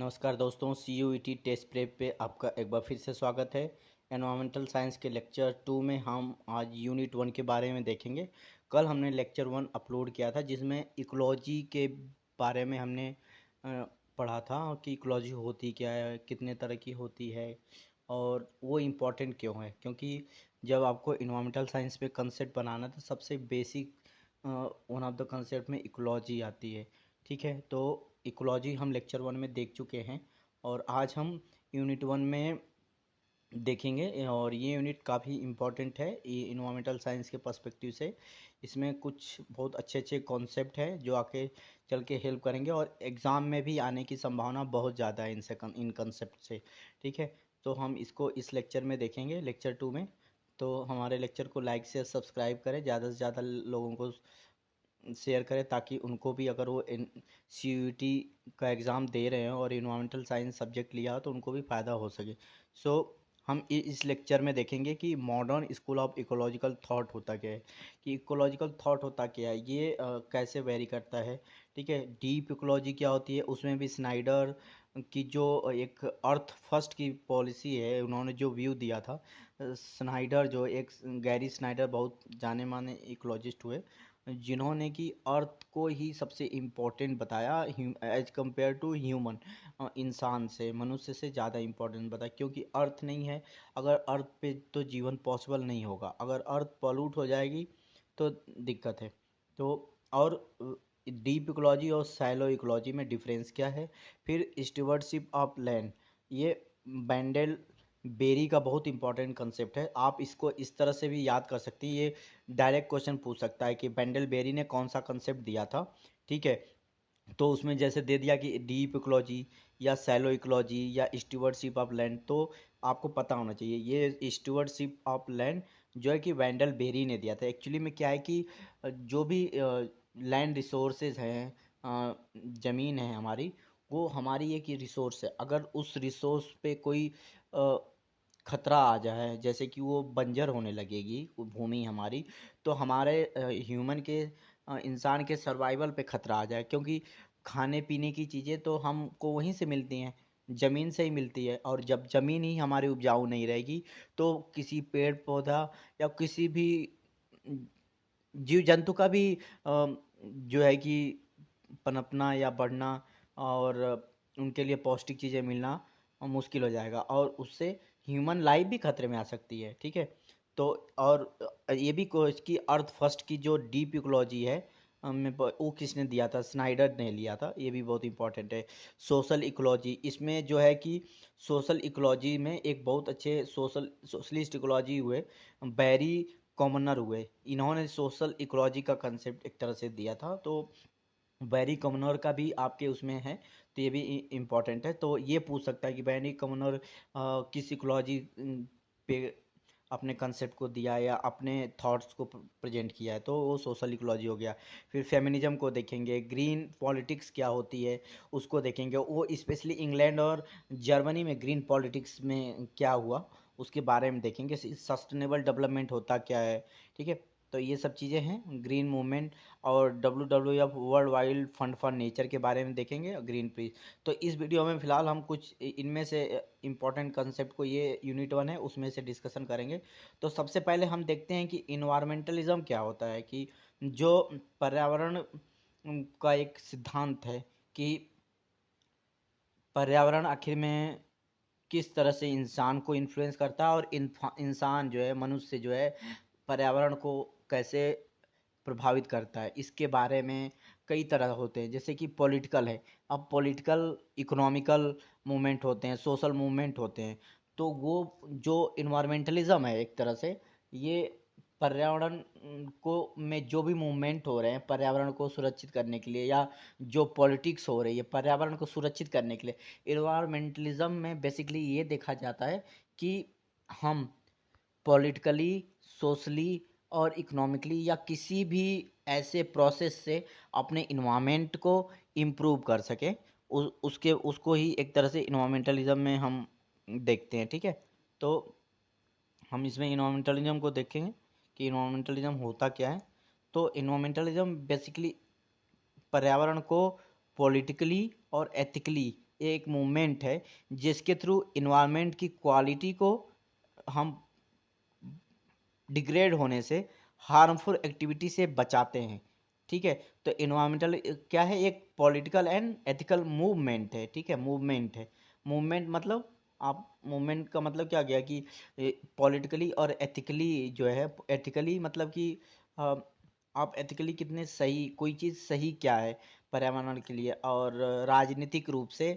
नमस्कार दोस्तों, CUET test prep पे आपका एक बार फिर से स्वागत है। एनवायरमेंटल साइंस के लेक्चर 2 में हम आज यूनिट 1 के बारे में देखेंगे। कल हमने लेक्चर 1 अपलोड किया था जिसमें इकोलॉजी के बारे में हमने पढ़ा था कि इकोलॉजी होती क्या है, कितने तरह की होती है और वो इम्पोर्टेंट क्यों है। क्योंकि जब आपको इन्वायरमेंटल साइंस पे कंसेप्ट बनाना तो सबसे basic one of the concept में इकोलॉजी आती है। ठीक है, तो इकोलॉजी हम लेक्चर 1 में देख चुके हैं और आज हम यूनिट 1 में देखेंगे। और ये यूनिट काफ़ी इम्पोर्टेंट है ये इन्वायरमेंटल साइंस के पर्सपेक्टिव से। इसमें कुछ बहुत अच्छे अच्छे कॉन्सेप्ट हैं जो आके चल के हेल्प करेंगे और एग्ज़ाम में भी आने की संभावना बहुत ज़्यादा है इन कंसेप्ट से। ठीक है, तो हम इसको इस लेक्चर में देखेंगे, लेक्चर 2 में। तो हमारे लेक्चर को लाइक से सब्सक्राइब करें, ज़्यादा से ज़्यादा लोगों को शेयर करें ताकि उनको भी, अगर वो CUET का एग्ज़ाम दे रहे हैं और इन्वायरमेंटल साइंस सब्जेक्ट लिया हो तो उनको भी फ़ायदा हो सके। सो हम इस लेक्चर में देखेंगे कि modern school of ecological thought होता क्या है, कि इकोलॉजिकल थॉट होता क्या है, ये कैसे वेरी करता है। ठीक है, डीप इकोलॉजी क्या होती है, उसमें भी स्नाइडर की जो एक अर्थ फर्स्ट की पॉलिसी है, उन्होंने जो व्यू दिया था। स्नाइडर जो एक गैरी स्नाइडर बहुत जाने माने इकोलॉजिस्ट हुए जिन्होंने कि अर्थ को ही सबसे इम्पोर्टेंट बताया एज कंपेयर टू ह्यूमन। इंसान से, मनुष्य से ज़्यादा इम्पोर्टेंट बताया, क्योंकि अर्थ नहीं है, अगर अर्थ पे तो जीवन पॉसिबल नहीं होगा। अगर अर्थ पॉल्यूट हो जाएगी तो दिक्कत है। तो और डीप इकोलॉजी और सैलो इकोलॉजी में डिफरेंस क्या है। फिर स्टीवर्डशिप ऑफ लैंड, ये बैंडल बेरी का बहुत इंपॉर्टेंट कंसेप्ट है। आप इसको इस तरह से भी याद कर सकती हैं, ये डायरेक्ट क्वेश्चन पूछ सकता है कि बेंडल बेरी ने कौन सा कंसेप्ट दिया था। ठीक है, तो उसमें जैसे दे दिया कि डीप इकोलॉजी या सैलो इकोलॉजी या स्टीवर्डशिप ऑफ लैंड, तो आपको पता होना चाहिए ये स्टीवर्डशिप ऑफ लैंड जो है कि वेंडल बेरी ने दिया था। एक्चुअली में क्या है कि जो भी लैंड रिसोर्सेज हैं, ज़मीन है हमारी, वो हमारी एक रिसोर्स है। अगर उस रिसोर्स पे कोई खतरा आ जाए, जैसे कि वो बंजर होने लगेगी वो भूमि हमारी, तो हमारे ह्यूमन के इंसान के सर्वाइवल पे खतरा आ जाए। क्योंकि खाने पीने की चीज़ें तो हमको वहीं से मिलती हैं, ज़मीन से ही मिलती है। और जब ज़मीन ही हमारी उपजाऊ नहीं रहेगी तो किसी पेड़ पौधा या किसी भी जीव जंतु का भी जो है कि पनपना या बढ़ना और उनके लिए पौष्टिक चीज़ें मिलना मुश्किल हो जाएगा और उससे ह्यूमन लाइफ भी खतरे में आ सकती है। ठीक है, तो और ये भी इसकी अर्थ फर्स्ट की जो डीप इकोलॉजी है, वो किसने दिया था, स्नाइडर ने लिया था। ये भी बहुत इंपॉर्टेंट है। सोशल इकोलॉजी, इसमें जो है कि सोशल इकोलॉजी में एक बहुत अच्छे सोशलिस्ट इकोलॉजी हुए, बैरी कॉमनर हुए। इन्होंने सोशल इकोलॉजी का कंसेप्ट एक तरह से दिया था। तो बैरी कॉमनर का भी आपके उसमें है, तो ये भी इम्पोर्टेंट है। तो ये पूछ सकता है कि बैरी कॉमनर किस इकोलॉजी पे अपने कंसेप्ट को दिया या अपने थॉट्स को प्रेजेंट किया है, तो वो सोशल इकोलॉजी हो गया। फिर फेमिनिज्म को देखेंगे, ग्रीन पॉलिटिक्स क्या होती है उसको देखेंगे, वो स्पेशली इंग्लैंड और जर्मनी में ग्रीन पॉलिटिक्स में क्या हुआ उसके बारे में देखेंगे। सस्टेनेबल डेवलपमेंट होता क्या है। ठीक है, तो ये सब चीज़ें हैं ग्रीन मूवमेंट। और WWF world wild fund for nature के बारे में देखेंगे, ग्रीन पीस। तो इस वीडियो में फ़िलहाल हम कुछ इनमें से इम्पोर्टेंट कंसेप्ट को, ये यूनिट 1 है उसमें से डिस्कशन करेंगे। तो सबसे पहले हम देखते हैं कि इन्वायरमेंटलिज्म क्या होता है, कि जो पर्यावरण का एक सिद्धांत है कि पर्यावरण आखिर में किस तरह से इंसान को इन्फ्लुएंस करता है और इंसान जो है, मनुष्य जो है, पर्यावरण को कैसे प्रभावित करता है। इसके बारे में कई तरह होते हैं, जैसे कि पॉलिटिकल है। अब पॉलिटिकल इकोनॉमिकल मूवमेंट होते हैं, सोशल मूवमेंट होते हैं। तो वो जो इन्वायरमेंटलिज्म है एक तरह से, ये पर्यावरण को में जो भी मूवमेंट हो रहे हैं पर्यावरण को सुरक्षित करने के लिए, या जो पॉलिटिक्स हो रही है पर्यावरण को सुरक्षित करने के लिए, इन्वायरमेंटलिज्म में बेसिकली ये देखा जाता है कि हम पॉलिटिकली, सोशली और इकोनॉमिकली या किसी भी ऐसे प्रोसेस से अपने इन्वायरमेंट को इम्प्रूव कर सकें, उसके उसको ही एक तरह से इन्वायरमेंटलिज्म में हम देखते हैं। ठीक है, तो हम इसमें इन्वायरमेंटलिज्म को देखेंगे कि इन्वायरमेंटलिज्म होता क्या है। तो इन्वायरमेंटलिज्म बेसिकली पर्यावरण को पॉलिटिकली और एथिकली एक मूवमेंट है जिसके थ्रू इन्वायरमेंट की क्वालिटी को हम डिग्रेड होने से, हार्मफुल एक्टिविटी से बचाते हैं। ठीक है, तो इन्वायरमेंटल क्या है, एक पॉलिटिकल एंड एथिकल मूवमेंट है। ठीक है, मूवमेंट है। मूवमेंट मतलब, आप मूवमेंट का मतलब क्या गया कि पॉलिटिकली और एथिकली जो है, एथिकली मतलब कि अ, आप एथिकली कितने सही, कोई चीज़ सही क्या है पर्यावरण के लिए, और राजनीतिक रूप से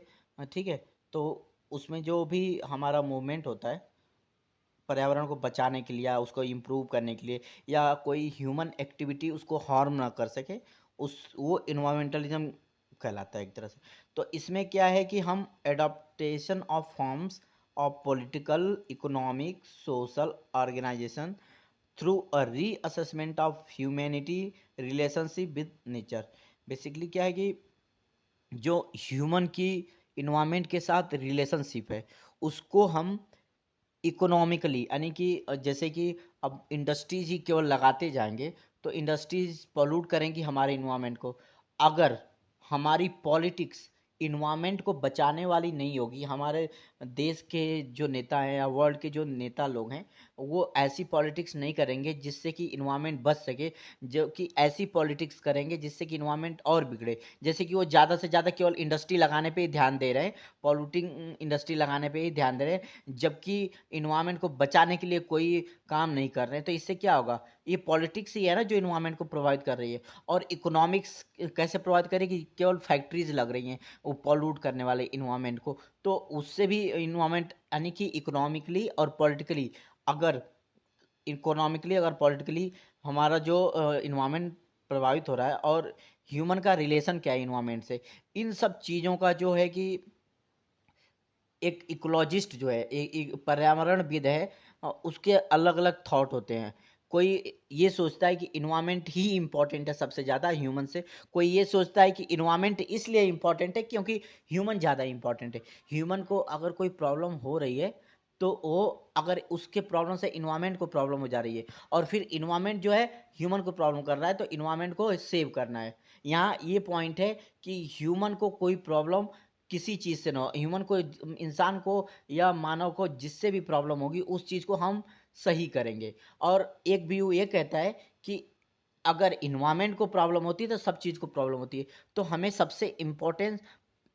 ठीक है, तो उसमें जो भी हमारा मूवमेंट होता है पर्यावरण को बचाने के लिए या उसको इम्प्रूव करने के लिए, या कोई ह्यूमन एक्टिविटी उसको हार्म ना कर सके, उस वो इन्वायरमेंटलिज्म कहलाता है एक तरह से। तो इसमें क्या है कि हम adaptation of forms of political, economic, social organisation through a reassessment of humanity relationship with nature. Basically क्या है कि जो ह्यूमन की इन्वायरमेंट के साथ रिलेशनशिप है, उसको हम इकोनॉमिकली, यानी कि जैसे कि अब इंडस्ट्रीज ही केवल लगाते जाएंगे तो इंडस्ट्रीज पोल्यूट करेंगी हमारे इन्वायरमेंट को। अगर हमारी पॉलिटिक्स इन्वायरमेंट को बचाने वाली नहीं होगी, हमारे देश के जो नेता हैं या वर्ल्ड के जो नेता लोग हैं, वो ऐसी पॉलिटिक्स नहीं करेंगे जिससे कि इन्वायरमेंट बच सके, जो कि ऐसी पॉलिटिक्स करेंगे जिससे कि इन्वायरमेंट और बिगड़े। जैसे कि वो ज़्यादा से ज़्यादा केवल इंडस्ट्री लगाने पे ही ध्यान दे रहे हैं, पॉल्यूटिंग इंडस्ट्री लगाने पे ही ध्यान दे रहे हैं, जबकि इन्वायरमेंट को बचाने के लिए कोई काम नहीं कर रहे हैं। तो इससे क्या होगा, ये पॉलिटिक्स ही है ना जो इन्वायरमेंट को प्रोवाइड कर रही है। और इकोनॉमिक्स कैसे प्रोवाइड करेगी, केवल फैक्ट्रीज लग रही हैं वो पॉल्यूट करने वाले इन्वायरमेंट को, तो उससे भी इन्वायरमेंट, यानी कि इकोनॉमिकली और पॉलिटिकली, अगर इकोनॉमिकली अगर पॉलिटिकली हमारा जो इन्वायरमेंट प्रभावित हो रहा है, और ह्यूमन का रिलेशन क्या है इन्वायरमेंट से, इन सब चीज़ों का जो है कि एक इकोलॉजिस्ट जो है, एक पर्यावरणविद है, उसके अलग अलग थॉट होते हैं। कोई ये सोचता है कि इन्वायरमेंट ही इम्पोर्टेंट है सबसे ज़्यादा ह्यूमन से, कोई ये सोचता है कि इन्वायरमेंट इसलिए इम्पोर्टेंट है क्योंकि ह्यूमन ज़्यादा इम्पोर्टेंट है। ह्यूमन को अगर कोई प्रॉब्लम हो रही है, तो वो, अगर उसके प्रॉब्लम से इन्वायरमेंट को प्रॉब्लम हो जा रही है, और फिर इन्वायरमेंट जो है ह्यूमन को प्रॉब्लम कर रहा है, तो इन्वायरमेंट को सेव करना है। यहाँ ये पॉइंट है कि ह्यूमन को कोई प्रॉब्लम किसी चीज़ से ना हो, ह्यूमन को, इंसान को या मानव को जिससे भी प्रॉब्लम होगी उस चीज़ को हम सही करेंगे। और एक व्यू ये कहता है कि अगर इन्वायरमेंट को प्रॉब्लम होती है तो सब चीज़ को प्रॉब्लम होती है, तो हमें सबसे इम्पोर्टेंस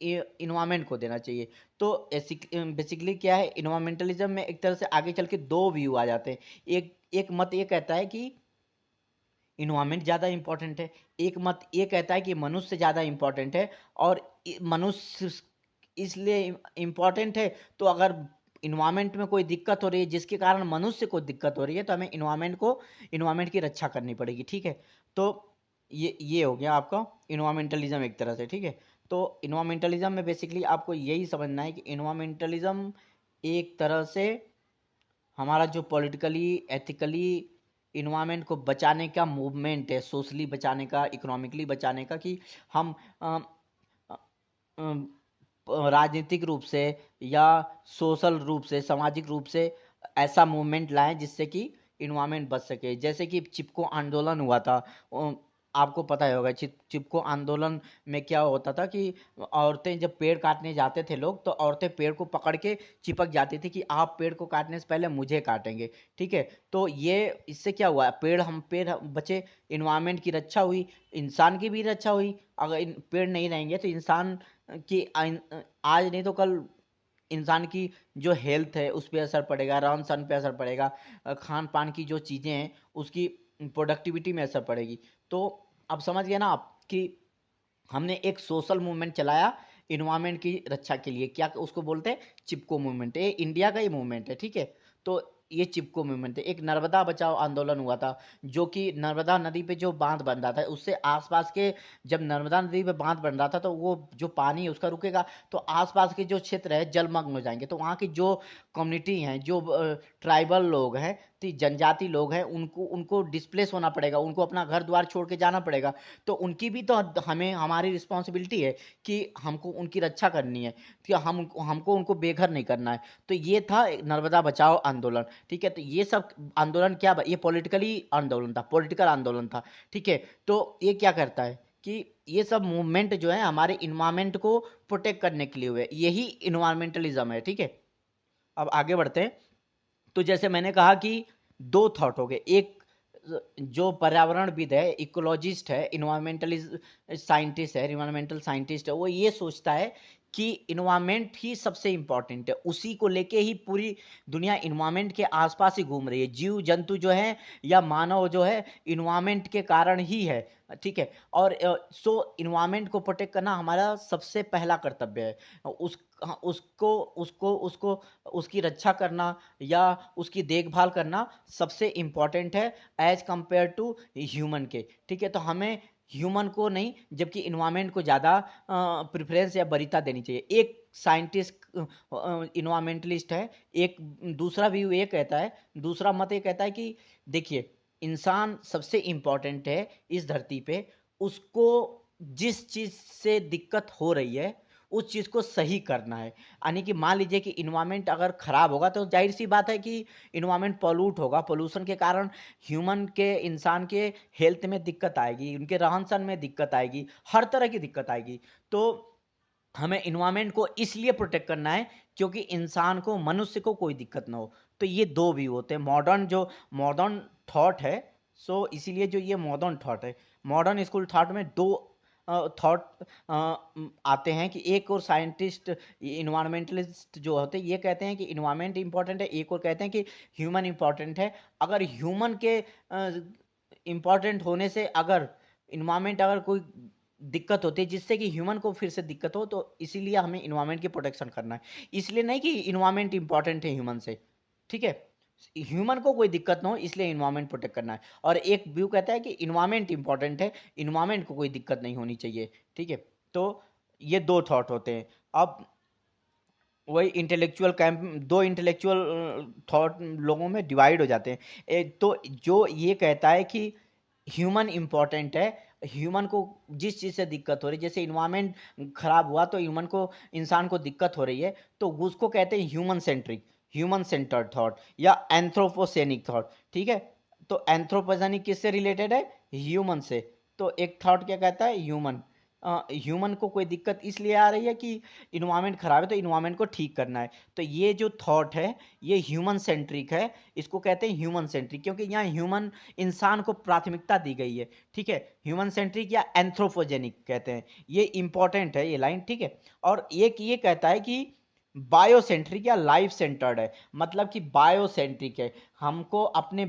इन्वायरमेंट को देना चाहिए। तो बेसिकली क्या है, इन्वायरमेंटलिज्म में एक तरह से आगे चल के दो व्यू आ जाते हैं। एक एक मत ये कहता है कि इन्वायरमेंट ज़्यादा इंपॉर्टेंट है, एक मत ये कहता है कि मनुष्य ज़्यादा इंपॉर्टेंट है। और मनुष्य इसलिए इम्पॉर्टेंट है, तो अगर इन्वायरमेंट में कोई दिक्कत हो रही है जिसके कारण मनुष्य को दिक्कत हो रही है, तो हमें इन्वायरमेंट की रक्षा करनी पड़ेगी। ठीक है, तो ये हो गया आपका इन्वायरमेंटलिज्म एक तरह से। ठीक है, तो इन्वायरमेंटलिज्म में बेसिकली आपको यही समझना है कि इन्वायरमेंटलिज्म एक तरह से हमारा जो पॉलिटिकली, एथिकली इन्वायरमेंट को बचाने का मूवमेंट है, सोशली बचाने का, इकोनॉमिकली बचाने का, कि हम अ, अ, राजनीतिक रूप से या सोशल रूप से, सामाजिक रूप से ऐसा मूवमेंट लाएं जिससे कि इन्वायरमेंट बच सके। जैसे कि चिपको आंदोलन हुआ था, आपको पता ही होगा। चिपको आंदोलन में क्या होता था कि औरतें जब पेड़ काटने जाते थे लोग, तो औरतें पेड़ को पकड़ के चिपक जाती थी कि आप पेड़ को काटने से पहले मुझे काटेंगे। ठीक है, तो ये, इससे क्या हुआ, पेड़ बचे, इन्वायरमेंट की रक्षा हुई, इंसान की भी रक्षा हुई। अगर पेड़ नहीं रहेंगे तो इंसान की आज नहीं तो कल इंसान की जो हेल्थ है उस पर असर पड़ेगा, रहन सहन पे असर पड़ेगा, खान पान की जो चीज़ें हैं उसकी प्रोडक्टिविटी में असर पड़ेगी। तो अब समझ गए ना आप कि हमने एक सोशल मूवमेंट चलाया इन्वायरमेंट की रक्षा के लिए, क्या उसको बोलते हैं, चिपको मूवमेंट। ये इंडिया का ही मूवमेंट है। ठीक है, तो ये चिपको मूवमेंट है। एक नर्मदा बचाओ आंदोलन हुआ था, जो कि नर्मदा नदी पे जो बांध बन रहा था उससे आसपास के, जब नर्मदा नदी पे बांध बन रहा था तो वो जो पानी है उसका रुकेगा, तो आसपास के जो क्षेत्र है जलमग्न हो जाएंगे। तो वहाँ की जो कम्युनिटी हैं, जो ट्राइबल लोग हैं, तो जनजाति लोग हैं, उनको उनको डिस्प्लेस होना पड़ेगा, उनको अपना घर द्वार छोड़ के जाना पड़ेगा। तो उनकी भी तो हमें, हमारी रिस्पॉन्सिबिलिटी है कि हमको उनकी रक्षा करनी है, कि हमको उनको बेघर नहीं करना है। तो ये था नर्मदा बचाओ आंदोलन। ठीक है, तो ये सब आंदोलन ये पॉलिटिकली आंदोलन था, पॉलिटिकल आंदोलन था। ठीक है, तो ये क्या करता है कि ये सब मूवमेंट जो है हमारे इन्वायरमेंट को प्रोटेक्ट करने के लिए हुए, यही इन्वायरमेंटलिज्म है। ठीक है, अब आगे बढ़ते हैं। तो जैसे मैंने कहा कि दो थॉट हो गए, एक जो पर्यावरणविद है, इकोलॉजिस्ट है, इन्वायरमेंटलिस्ट साइंटिस्ट है, इन्वायरमेंटल साइंटिस्ट है, वो ये सोचता है कि इन्वायरमेंट ही सबसे इंपॉर्टेंट है, उसी को लेके ही पूरी दुनिया इन्वायरमेंट के आसपास ही घूम रही है। जीव जंतु जो है या मानव जो है इन्वायरमेंट के कारण ही है। ठीक है, और सो इन्वायरमेंट को प्रोटेक्ट करना हमारा सबसे पहला कर्तव्य है। उसको उसको उसको उसकी रक्षा करना या उसकी देखभाल करना सबसे इम्पॉर्टेंट है एज कंपेयर टू ह्यूमन के। ठीक है, तो हमें ह्यूमन को नहीं जबकि इन्वायरमेंट को ज़्यादा प्रेफरेंस या वरीयता देनी चाहिए। एक साइंटिस्ट इन्वायरमेंटलिस्ट है, एक दूसरा व्यू ये कहता है, दूसरा मत ये कहता है कि देखिए इंसान सबसे इम्पॉर्टेंट है इस धरती पे, उसको जिस चीज़ से दिक्कत हो रही है उस चीज़ को सही करना है। यानी कि मान लीजिए कि इन्वायरमेंट अगर ख़राब होगा तो जाहिर सी बात है कि इन्वायरमेंट पॉल्यूट होगा, पोल्यूशन के कारण ह्यूमन के, इंसान के हेल्थ में दिक्कत आएगी, उनके रहन सहन में दिक्कत आएगी, हर तरह की दिक्कत आएगी। तो हमें इन्वायरमेंट को इसलिए प्रोटेक्ट करना है क्योंकि इंसान को, मनुष्य को कोई दिक्कत ना हो। तो ये दो व्यू होते हैं, मॉडर्न जो मॉडर्न थॉट है। सो इसीलिए जो ये मॉडर्न थॉट है, मॉडर्न स्कूल थॉट में दो थॉट आते हैं कि एक और साइंटिस्ट इन्वायरमेंटलिस्ट जो होते हैं ये कहते हैं कि इन्वायरमेंट इंपॉर्टेंट है, एक और कहते हैं कि ह्यूमन इंपॉर्टेंट है। अगर ह्यूमन के इंपॉर्टेंट होने से अगर इन्वायरमेंट अगर कोई दिक्कत होती है जिससे कि ह्यूमन को फिर से दिक्कत हो, तो इसीलिए हमें इन्वायरमेंट की प्रोटेक्शन करना है। इसलिए नहीं कि इन्वायरमेंट इंपॉर्टेंट है ह्यूमन से। ठीक है, ह्यूमन को कोई दिक्कत ना हो इसलिए इन्वायरमेंट प्रोटेक्ट करना है। और एक व्यू कहता है कि इन्वायरमेंट इंपॉर्टेंट है, इन्वायरमेंट को कोई दिक्कत नहीं होनी चाहिए। ठीक है, तो ये दो थॉट होते हैं। अब वही इंटेलेक्चुअल कैंप, दो इंटेलेक्चुअल थॉट लोगों में डिवाइड हो जाते हैं। तो जो ये कहता है कि ह्यूमन इंपॉर्टेंट है, ह्यूमन को जिस चीज़ से दिक्कत हो रही है, जैसे इन्वायरमेंट खराब हुआ तो ह्यूमन को, इंसान को दिक्कत हो रही है, तो उसको कहते हैं human centric, human centred thought या एंथ्रोपोसेनिक थॉट। ठीक है, तो एंथ्रोपोसेनिक किससे रिलेटेड है? ह्यूमन से। तो एक थॉट क्या कहता है? ह्यूमन, ह्यूमन को कोई दिक्कत इसलिए आ रही है कि इन्वायरमेंट खराब है तो इन्वायरमेंट को ठीक करना है। तो ये जो थॉट है ये ह्यूमन सेंट्रिक है, इसको कहते हैं ह्यूमन सेंट्रिक, क्योंकि यहाँ ह्यूमन, इंसान को प्राथमिकता दी गई है। ठीक है, ह्यूमन सेंट्रिक या एंथ्रोपोजेनिक कहते हैं, ये इंपॉर्टेंट है ये लाइन। ठीक है, और एक ये कहता है कि बायोसेंट्रिक या लाइफ सेंटर्ड है, मतलब कि बायोसेंट्रिक है, हमको अपने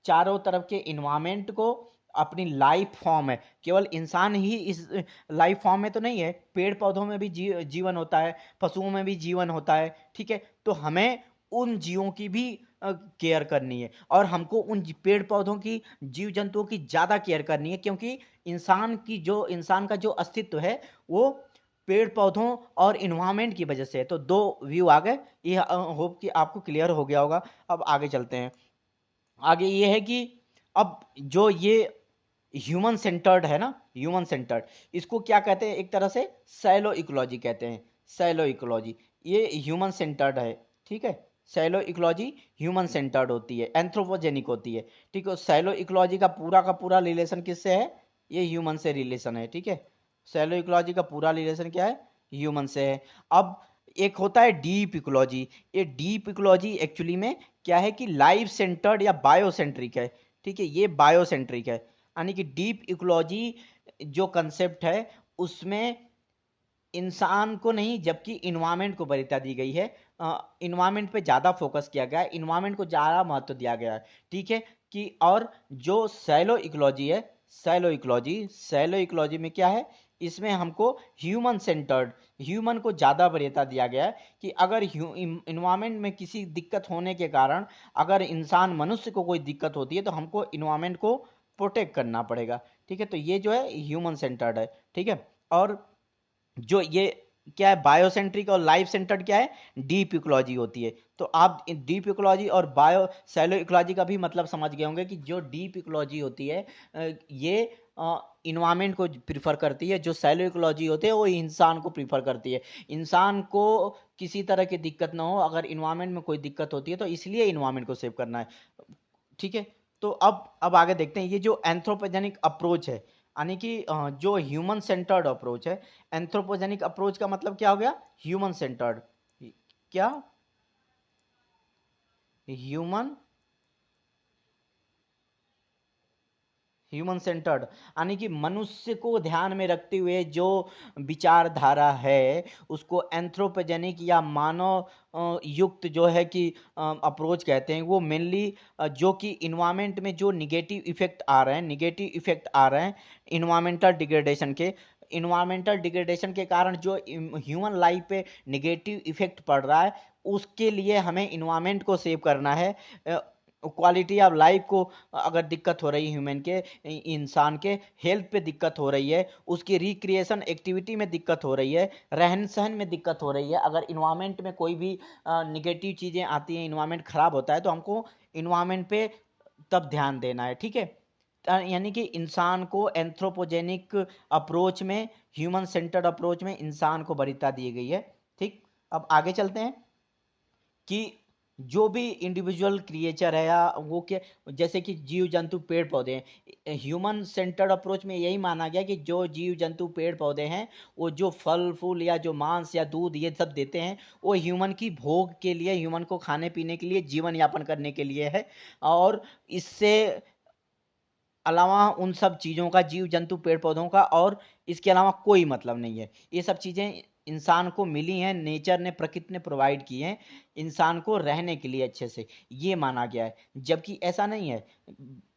चारों तरफ के इन्वायरमेंट को, अपनी लाइफ फॉर्म है, केवल इंसान ही इस लाइफ फॉर्म में तो नहीं है, पेड़ पौधों में भी जीवन होता है, पशुओं में भी जीवन होता है। ठीक है, तो हमें उन जीवों की भी केयर करनी है, और हमको उन पेड़ पौधों की, जीव जंतुओं की ज़्यादा केयर करनी है, क्योंकि इंसान का जो अस्तित्व है वो पेड़ पौधों और इन्वायरमेंट की वजह से है। तो दो व्यू आ गए, ये होप कि आपको क्लियर हो गया होगा। अब आगे चलते हैं। आगे ये है कि अब जो ये ह्यूमन सेंटर्ड है ना, ह्यूमन सेंटर्ड, इसको क्या कहते हैं? एक तरह से सैलो इकोलॉजी कहते हैं। सैलो इकोलॉजी ये ह्यूमन सेंटर्ड है। ठीक है, सैलो इकोलॉजी ह्यूमन सेंटर्ड होती है, एंथ्रोपोजेनिक होती है। ठीक है, सैलो इकोलॉजी का पूरा रिलेशन किससे है? ये ह्यूमन से रिलेशन है। ठीक है, सैलो इकोलॉजी का पूरा रिलेशन क्या है? ह्यूमन से है। अब एक होता है डीप इकोलॉजी। ये डीप इकोलॉजी एक्चुअली में क्या है कि लाइफ सेंटर्ड या बायोसेंट्रिक है। ठीक है, ये बायोसेंट्रिक है, यानी कि डीप इकोलॉजी जो कंसेप्ट है उसमें इंसान को नहीं जबकि इन्वायरमेंट को वरीयता दी गई है, इन्वायरमेंट पे ज़्यादा फोकस किया गया है, इन्वायरमेंट को ज़्यादा महत्व दिया गया है। ठीक है, कि और जो सैलो इकोलॉजी है, सैलो इकोलॉजी में क्या है? इसमें हमको ह्यूमन सेंटर्ड, ह्यूमन को ज़्यादा वरीयता दिया गया है कि अगर इन्वायरमेंट में किसी दिक्कत होने के कारण अगर इंसान, मनुष्य को कोई दिक्कत होती है तो हमको इन्वायरमेंट को प्रोटेक्ट करना पड़ेगा। ठीक है, तो ये जो है ह्यूमन सेंटर्ड है। ठीक है, और जो ये क्या है, बायोसेंट्रिक और लाइफ सेंटर्ड क्या है? डीप इकोलॉजी होती है। तो आप डीप इकोलॉजी और बायो सैलो इकोलॉजी का भी मतलब समझ गए होंगे कि जो डीप इकोलॉजी होती है ये इन्वायरमेंट को प्रीफर करती है, जो सैलो इकोलॉजी होती है वो इंसान को प्रीफर करती है। इंसान को किसी तरह की दिक्कत ना हो, अगर इन्वायरमेंट में कोई दिक्कत होती है तो इसलिए इन्वायरमेंट को सेव करना है। ठीक है, तो अब आगे देखते हैं ये जो एंथ्रोपोजेनिक अप्रोच है। यानी कि जो ह्यूमन सेंटर्ड अप्रोच है, एंथ्रोपोजेनिक अप्रोच का मतलब क्या हो गया? Human centred. क्या? ह्यूमन ह्यूमन सेंटर्ड, यानी कि मनुष्य को ध्यान में रखते हुए जो विचारधारा है उसको एंथ्रोपोजेनिक या मानव युक्त जो है कि अप्रोच कहते हैं। वो मेनली जो कि इन्वायरमेंट में जो निगेटिव इफेक्ट आ रहे हैं, इन्वायरमेंटल डिग्रेडेशन के कारण जो ह्यूमन लाइफ पे निगेटिव इफेक्ट पड़ रहा है, उसके लिए हमें इन्वायरमेंट को सेव करना है। क्वालिटी ऑफ लाइफ को अगर दिक्कत हो रही है, ह्यूमन के, इंसान के हेल्थ पे दिक्कत हो रही है, उसकी रिक्रिएशन एक्टिविटी में दिक्कत हो रही है, रहन सहन में दिक्कत हो रही है, अगर इन्वायरमेंट में कोई भी निगेटिव चीज़ें आती हैं, इन्वायरमेंट खराब होता है, तो हमको इन्वायरमेंट पे तब ध्यान देना है। ठीक है, यानी कि इंसान को एंथ्रोपोजेनिक अप्रोच में, ह्यूमन सेंटर्ड अप्रोच में इंसान को वरीयता दी गई है। ठीक, अब आगे चलते हैं कि जो भी इंडिविजुअल क्रिएचर है या वो क्या, जैसे कि जीव जंतु पेड़ पौधे हैं, ह्यूमन सेंटर्ड अप्रोच में यही माना गया कि जो जीव जंतु पेड़ पौधे हैं, वो जो फल फूल या जो मांस या दूध ये सब देते हैं, वो ह्यूमन की भोग के लिए, ह्यूमन को खाने पीने के लिए, जीवन यापन करने के लिए है। और इससे अलावा उन सब चीज़ों का, जीव जंतु पेड़ पौधों का और इसके अलावा कोई मतलब नहीं है। ये सब चीज़ें इंसान को मिली हैं, नेचर ने, प्रकृति ने प्रोवाइड की हैं इंसान को रहने के लिए अच्छे से, ये माना गया है। जबकि ऐसा नहीं है।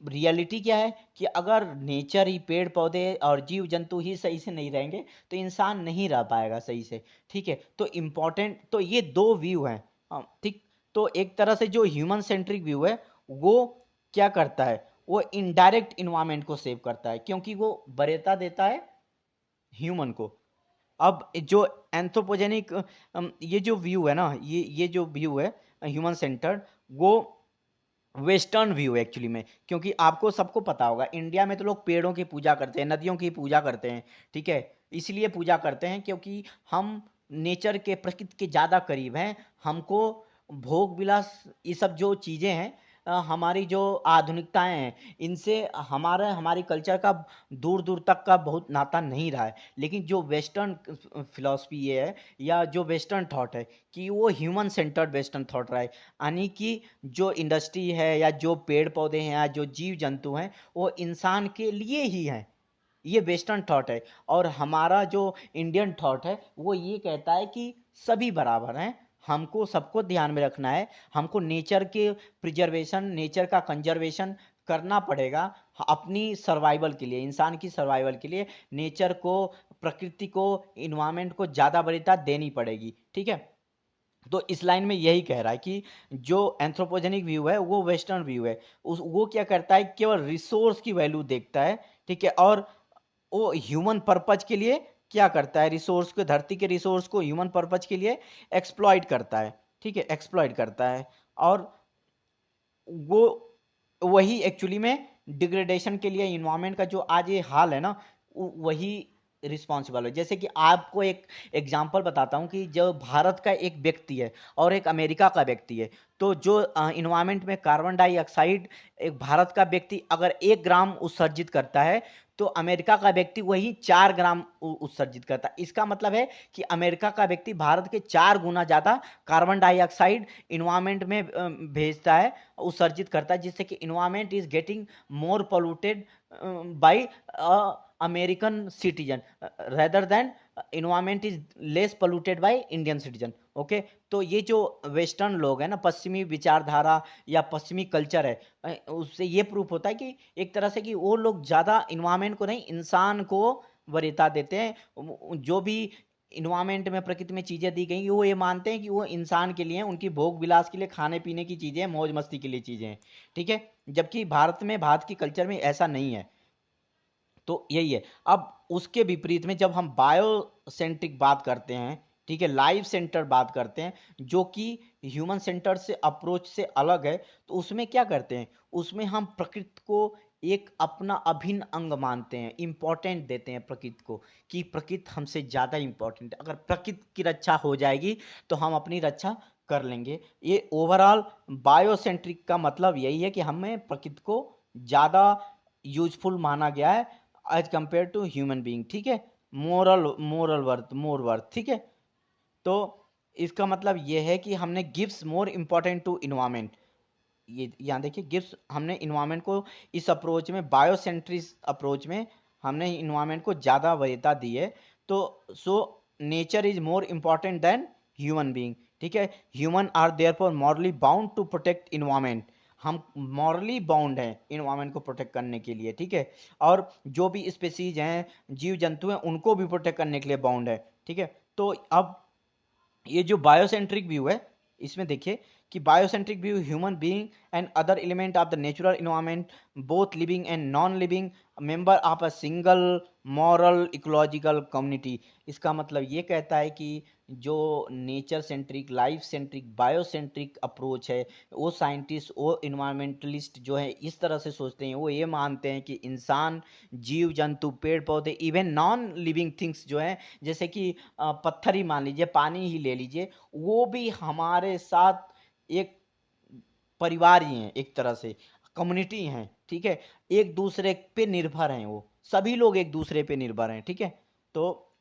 रियलिटी क्या है कि अगर नेचर ही, पेड़ पौधे और जीव जंतु ही सही से नहीं रहेंगे तो इंसान नहीं रह पाएगा सही से। ठीक है, तो इम्पॉर्टेंट तो ये दो व्यू हैं। ठीक, तो एक तरह से जो ह्यूमन सेंट्रिक व्यू है वो क्या करता है, वो इनडायरेक्ट इन्वायरमेंट को सेव करता है, क्योंकि वो वरीयता देता है ह्यूमन को। अब जो एंथ्रोपोजेनिक ये जो व्यू है ना, ये जो व्यू है ह्यूमन सेंटर्ड, वो वेस्टर्न व्यू है एक्चुअली में। क्योंकि आपको सबको पता होगा, इंडिया में तो लोग पेड़ों की पूजा करते हैं, नदियों की पूजा करते हैं। ठीक है, इसलिए पूजा करते हैं क्योंकि हम नेचर के, प्रकृति के ज़्यादा करीब हैं। हमको भोग विलास, ये सब जो चीज़ें हैं, हमारी जो आधुनिकताएं हैं, इनसे हमारा, हमारी कल्चर का दूर दूर तक का बहुत नाता नहीं रहा है। लेकिन जो वेस्टर्न फिलॉसफी ये है, या जो वेस्टर्न थॉट है, कि वो ह्यूमन सेंटर्ड वेस्टर्न थॉट रहा है। यानी कि जो इंडस्ट्री है या जो पेड़ पौधे हैं या जो जीव जंतु हैं, वो इंसान के लिए ही हैं। ये वेस्टर्न थॉट है। और हमारा जो इंडियन थॉट है वो ये कहता है कि सभी बराबर हैं, हमको सबको ध्यान में रखना है, हमको नेचर के प्रिजर्वेशन, नेचर का कंजर्वेशन करना पड़ेगा अपनी सर्वाइवल के लिए, इंसान की सर्वाइवल के लिए नेचर को, प्रकृति को, इन्वायरमेंट को ज़्यादा वरीयता देनी पड़ेगी। ठीक है, तो इस लाइन में यही कह रहा है कि जो एंथ्रोपोजेनिक व्यू है वो वेस्टर्न व्यू है। वो क्या करता है, केवल रिसोर्स की वैल्यू देखता है। ठीक है, और वो ह्यूमन पर्पज के लिए क्या करता है, रिसोर्स को, धरती के रिसोर्स को ह्यूमन पर्पज के लिए एक्सप्लॉइट करता है। ठीक है, एक्सप्लॉइट करता है। और वो वही एक्चुअली में डिग्रेडेशन के लिए, इन्वायरमेंट का जो आज ये हाल है ना, वही रिस्पॉन्सिबल है। जैसे कि आपको एक एग्जांपल बताता हूँ कि जो भारत का एक व्यक्ति है और एक अमेरिका का व्यक्ति है, तो जो इन्वायरमेंट में कार्बन डाइऑक्साइड एक भारत का व्यक्ति अगर 1 ग्राम उत्सर्जित करता है, तो अमेरिका का व्यक्ति वही 4 ग्राम उत्सर्जित करता है। इसका मतलब है कि अमेरिका का व्यक्ति भारत के 4 गुना ज़्यादा कार्बन डाइऑक्साइड इन्वायरमेंट में भेजता है, उत्सर्जित करता है, जिससे कि environment is getting more polluted by American citizen rather than environment is less polluted by Indian citizen. Okay, तो ये जो वेस्टर्न लोग हैं ना, पश्चिमी विचारधारा या पश्चिमी कल्चर है, उससे ये प्रूफ होता है कि एक तरह से कि वो लोग ज़्यादा इन्वायरमेंट को नहीं, इंसान को वरीयता देते हैं। जो भी इन्वायरमेंट में, प्रकृति में चीज़ें दी गई, वो ये मानते हैं कि वो इंसान के लिए, उनकी भोग विलास के लिए, खाने पीने की चीज़ें, मौज मस्ती के लिए चीज़ें हैं। ठीक है, जबकि भारत में, भारत की कल्चर में ऐसा नहीं है। तो यही है। अब उसके विपरीत में जब हम बायोसेंट्रिक बात करते हैं, ठीक है, लाइफ सेंटर बात करते हैं, जो कि ह्यूमन सेंटर से अप्रोच से अलग है, तो उसमें क्या करते हैं, उसमें हम प्रकृति को एक अपना अभिन्न अंग मानते हैं, इंपॉर्टेंट देते हैं प्रकृति को, कि प्रकृति हमसे ज़्यादा इंपॉर्टेंट है। अगर प्रकृति की रक्षा हो जाएगी तो हम अपनी रक्षा कर लेंगे। ये ओवरऑल बायोसेंट्रिक का मतलब यही है कि हमें प्रकृति को ज़्यादा यूजफुल माना गया है as compare to human being, ठीक है। मोरल वर्थ, मोर वर्थ, ठीक है। तो इसका मतलब ये है कि हमने gives more important to environment, ये यहाँ देखिए, गिव्स, हमने इन्वायरमेंट को इस अप्रोच में, बायोसेंट्रिक अप्रोच में हमने इन्वायरमेंट को ज़्यादा वरीयता दी है। तो so nature is more important than human being, ठीक है। Human are therefore morally bound to protect environment, हम मॉरली बाउंड हैं इन्वायरमेंट को प्रोटेक्ट करने के लिए, ठीक है। और जो भी स्पेसीज हैं, जीव जंतु हैं, उनको भी प्रोटेक्ट करने के लिए बाउंड है, ठीक है। तो अब ये जो बायोसेंट्रिक व्यू है, इसमें देखिए कि biocentric view, human being and other element of the natural environment both living and non living member of a single moral ecological community. इसका मतलब ये कहता है कि जो nature centric, life centric, biocentric approach है, वो साइंटिस्ट, वो इन्वायरमेंटलिस्ट जो है इस तरह से सोचते हैं, वो ये मानते हैं कि इंसान, जीव जंतु, पेड़ पौधे, इवन नॉन लिविंग थिंग्स जो हैं, जैसे कि पत्थर ही मान लीजिए, पानी ही ले लीजिए, वो भी हमारे साथ एक परिवार ही हैं, एक तरह से कम्युनिटी हैं, ठीक है। एक दूसरे पे निर्भर हैं, वो सभी लोग एक दूसरे पे निर्भर हैं, ठीक है। तो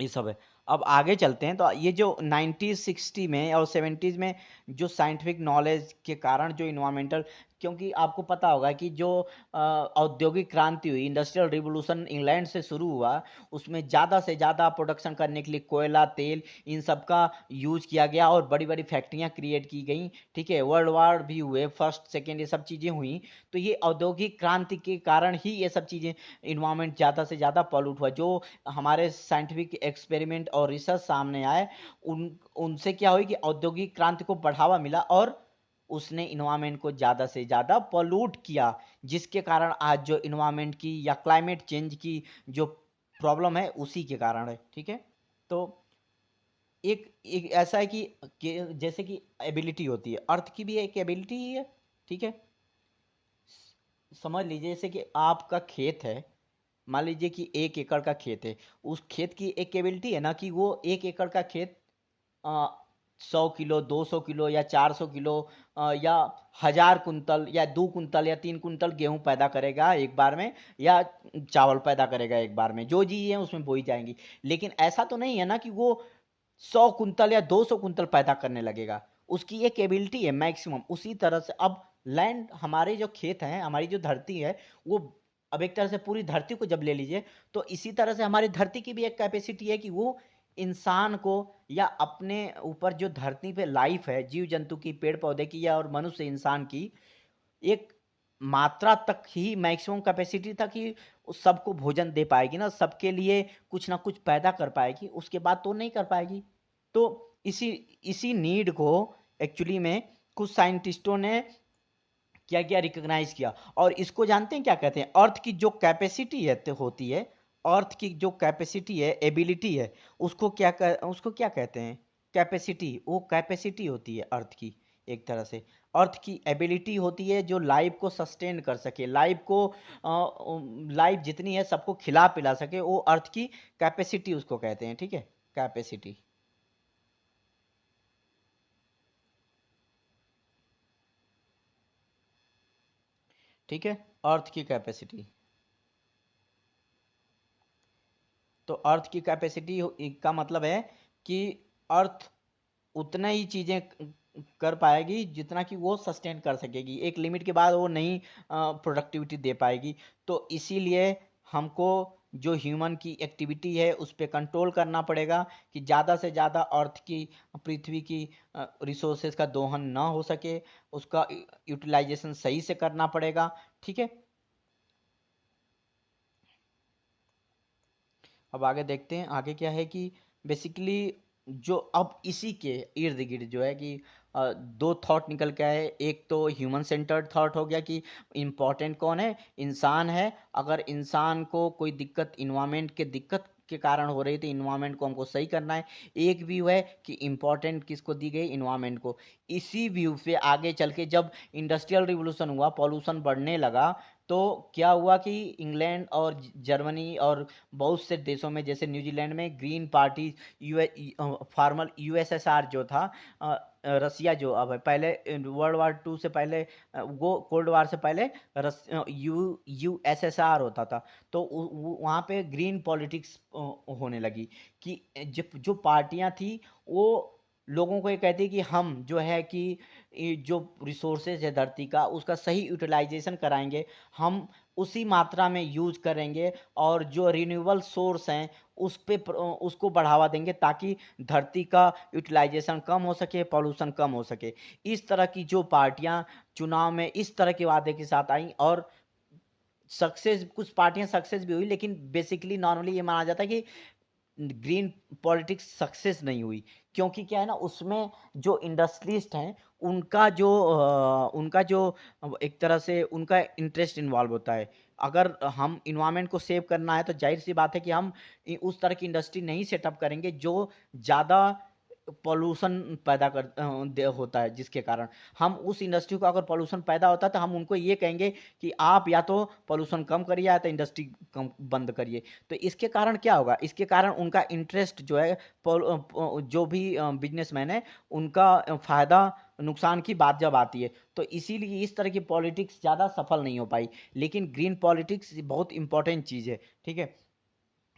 ये सब है। अब आगे चलते हैं। तो ये जो 1960 में और 70s में जो साइंटिफिक नॉलेज के कारण जो इन्वायरमेंटल, क्योंकि आपको पता होगा कि जो औद्योगिक क्रांति हुई, इंडस्ट्रियल रिवोल्यूशन इंग्लैंड से शुरू हुआ, उसमें ज़्यादा से ज़्यादा प्रोडक्शन करने के लिए कोयला, तेल, इन सब का यूज किया गया और बड़ी बड़ी फैक्ट्रियाँ क्रिएट की गई, ठीक है। वर्ल्ड वार भी हुए, फर्स्ट सेकेंड, ये सब चीज़ें हुई। तो ये औद्योगिक क्रांति के कारण ही ये सब चीज़ें, इन्वायरमेंट ज़्यादा से ज़्यादा पॉल्यूट हुआ। जो हमारे साइंटिफिक एक्सपेरिमेंट और रिसर्च सामने आए, उनसे क्या हुई कि औद्योगिक क्रांति को बढ़ावा मिला और उसने इन्वायरमेंट को ज़्यादा से ज़्यादा पॉल्यूट किया, जिसके कारण आज जो इन्वायरमेंट की या क्लाइमेट चेंज की जो प्रॉब्लम है, उसी के कारण है, ठीक है। तो एक एक ऐसा है कि जैसे कि एबिलिटी होती है, अर्थ की भी एक एबिलिटी ही है, ठीक है। समझ लीजिए जैसे कि आपका खेत है, मान लीजिए कि 1 एकड़ का खेत है, उस खेत की एक एबिलिटी है ना कि वो 1 एकड़ का खेत 100 किलो, 200 किलो या 400 किलो या 1000 कुंतल या 2 कुंतल या 3 कुंतल गेहूं पैदा करेगा एक बार में, या चावल पैदा करेगा एक बार में, जो चीज़ें हैं उसमें बोई जाएंगी। लेकिन ऐसा तो नहीं है ना कि वो 100 कुंतल या 200 कुंतल पैदा करने लगेगा, उसकी एक एबिलिटी है मैक्सिमम। उसी तरह से अब लैंड, हमारे जो खेत हैं, हमारी जो धरती है, वो अब एक तरह से पूरी धरती को जब ले लीजिए, तो इसी तरह से हमारी धरती की भी एक कैपेसिटी है कि वो इंसान को, या अपने ऊपर जो धरती पे लाइफ है, जीव जंतु की, पेड़ पौधे की, या और मनुष्य इंसान की, एक मात्रा तक ही मैक्सिमम कैपेसिटी तक ही उस सबको भोजन दे पाएगी ना, सबके लिए कुछ ना कुछ पैदा कर पाएगी, उसके बाद तो नहीं कर पाएगी। तो इसी इसी नीड को एक्चुअली में कुछ साइंटिस्टों ने क्या क्या रिकॉग्नाइज किया, और इसको जानते हैं क्या कहते हैं? अर्थ की जो कैपेसिटी है, होती है, अर्थ की जो कैपेसिटी है, एबिलिटी है, उसको क्या कहते हैं? कैपेसिटी, वो कैपेसिटी होती है अर्थ की, एक तरह से अर्थ की एबिलिटी होती है जो लाइफ को सस्टेन कर सके, लाइफ जितनी है सबको खिला पिला सके, वो अर्थ की कैपेसिटी उसको कहते हैं, ठीक है, कैपेसिटी, ठीक है, अर्थ की कैपेसिटी। तो अर्थ की कैपेसिटी का मतलब है कि अर्थ उतना ही चीजें कर पाएगी जितना कि वो सस्टेन कर सकेगी, एक लिमिट के बाद वो नहीं प्रोडक्टिविटी दे पाएगी। तो इसीलिए हमको जो ह्यूमन की एक्टिविटी है उस पर कंट्रोल करना पड़ेगा कि ज़्यादा से ज़्यादा अर्थ की, पृथ्वी की रिसोर्सेज का दोहन ना हो सके, उसका यूटिलाइजेशन सही से करना पड़ेगा, ठीक है। अब आगे देखते हैं, आगे क्या है कि बेसिकली जो अब इसी के इर्द गिर्द जो है कि दो थॉट निकल के आए। एक तो ह्यूमन सेंटर्ड थॉट हो गया कि इम्पोर्टेंट कौन है? इंसान है। अगर इंसान को कोई दिक्कत, इन्वायरमेंट के दिक्कत के कारण हो रही थी, इन्वायरमेंट को हमको सही करना है। एक व्यू है कि इम्पोर्टेंट किसको दी गई? इन्वायरमेंट को। इसी व्यू से आगे चल के जब इंडस्ट्रियल रिवोल्यूशन हुआ, पॉल्यूशन बढ़ने लगा, तो क्या हुआ कि इंग्लैंड और जर्मनी और बहुत से देशों में, जैसे न्यूजीलैंड में ग्रीन पार्टी, फॉर्मल यूएसएसआर जो था, रसिया जो अब है, पहले वर्ल्ड वार टू से पहले, वो कोल्ड वार से पहले रस यूएसएसआर होता था। तो वहाँ पे ग्रीन पॉलिटिक्स होने लगी कि जो पार्टियां थी वो लोगों को ये कहती कि हम जो है कि जो रिसोर्सेज है धरती का, उसका सही यूटिलाइजेशन कराएंगे, हम उसी मात्रा में यूज करेंगे, और जो रिन्यूएबल सोर्स हैं उस पे उसको बढ़ावा देंगे ताकि धरती का यूटिलाइजेशन कम हो सके, पॉल्यूशन कम हो सके। इस तरह की जो पार्टियां चुनाव में इस तरह के वादे के साथ आई, और सक्सेस, कुछ पार्टियां सक्सेस भी हुई, लेकिन बेसिकली नॉर्मली ये माना जाता है कि ग्रीन पॉलिटिक्स सक्सेस नहीं हुई, क्योंकि क्या है ना, उसमें जो इंडस्ट्रियलिस्ट हैं उनका जो एक तरह से उनका इंटरेस्ट इन्वॉल्व होता है। अगर हम इन्वायरमेंट को सेव करना है तो जाहिर सी बात है कि हम उस तरह की इंडस्ट्री नहीं सेटअप करेंगे जो ज़्यादा पॉल्यूशन पैदा होता है, जिसके कारण हम उस इंडस्ट्री को, अगर पॉल्यूशन पैदा होता है तो हम उनको ये कहेंगे कि आप या तो पॉल्यूशन कम करिए या तो इंडस्ट्री कम बंद करिए। तो इसके कारण क्या होगा, इसके कारण उनका इंटरेस्ट जो है, जो भी बिजनेसमैन है उनका फ़ायदा नुकसान की बात जब आती है, तो इसीलिए इस तरह की पॉलिटिक्स ज़्यादा सफल नहीं हो पाई। लेकिन ग्रीन पॉलिटिक्स बहुत इंपॉर्टेंट चीज़ है, ठीक है।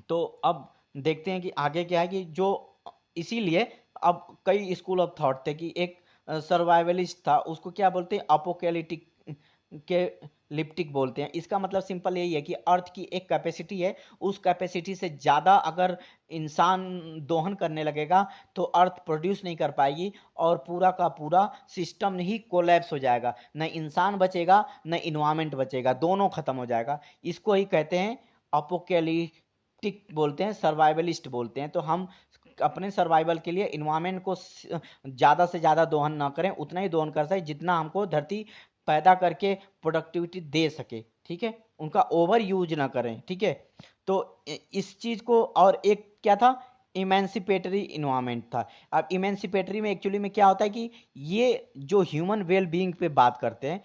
तो अब देखते हैं कि आगे क्या है, कि जो इसीलिए अब कई स्कूल ऑफ थॉट थे कि एक सर्वाइवलिस्ट था, उसको क्या बोलते हैं, अपोकैलिप्टिक के लिप्टिक बोलते हैं। इसका मतलब सिंपल यही है कि अर्थ की एक कैपेसिटी है, उस कैपेसिटी से ज़्यादा अगर इंसान दोहन करने लगेगा तो अर्थ प्रोड्यूस नहीं कर पाएगी, और पूरा का पूरा सिस्टम ही कोलैप्स हो जाएगा, न इंसान बचेगा न इन्वायरमेंट बचेगा, दोनों खत्म हो जाएगा। इसको ही कहते हैं अपोकैलिप्टिक बोलते हैं, सर्वाइवलिस्ट बोलते हैं। तो हम अपने सर्वाइवल के लिए इन्वायरमेंट को ज़्यादा से ज़्यादा दोहन ना करें, उतना ही दोहन कर सकें जितना हमको धरती पैदा करके प्रोडक्टिविटी दे सके, ठीक है, उनका ओवर यूज ना करें, ठीक है। तो इस चीज़ को, और एक क्या था, इमेंसिपेटरी इन्वायरमेंट था। अब इमेंसिपेटरी में एक्चुअली में क्या होता है कि ये जो ह्यूमन वेल बीइंग पे बात करते हैं,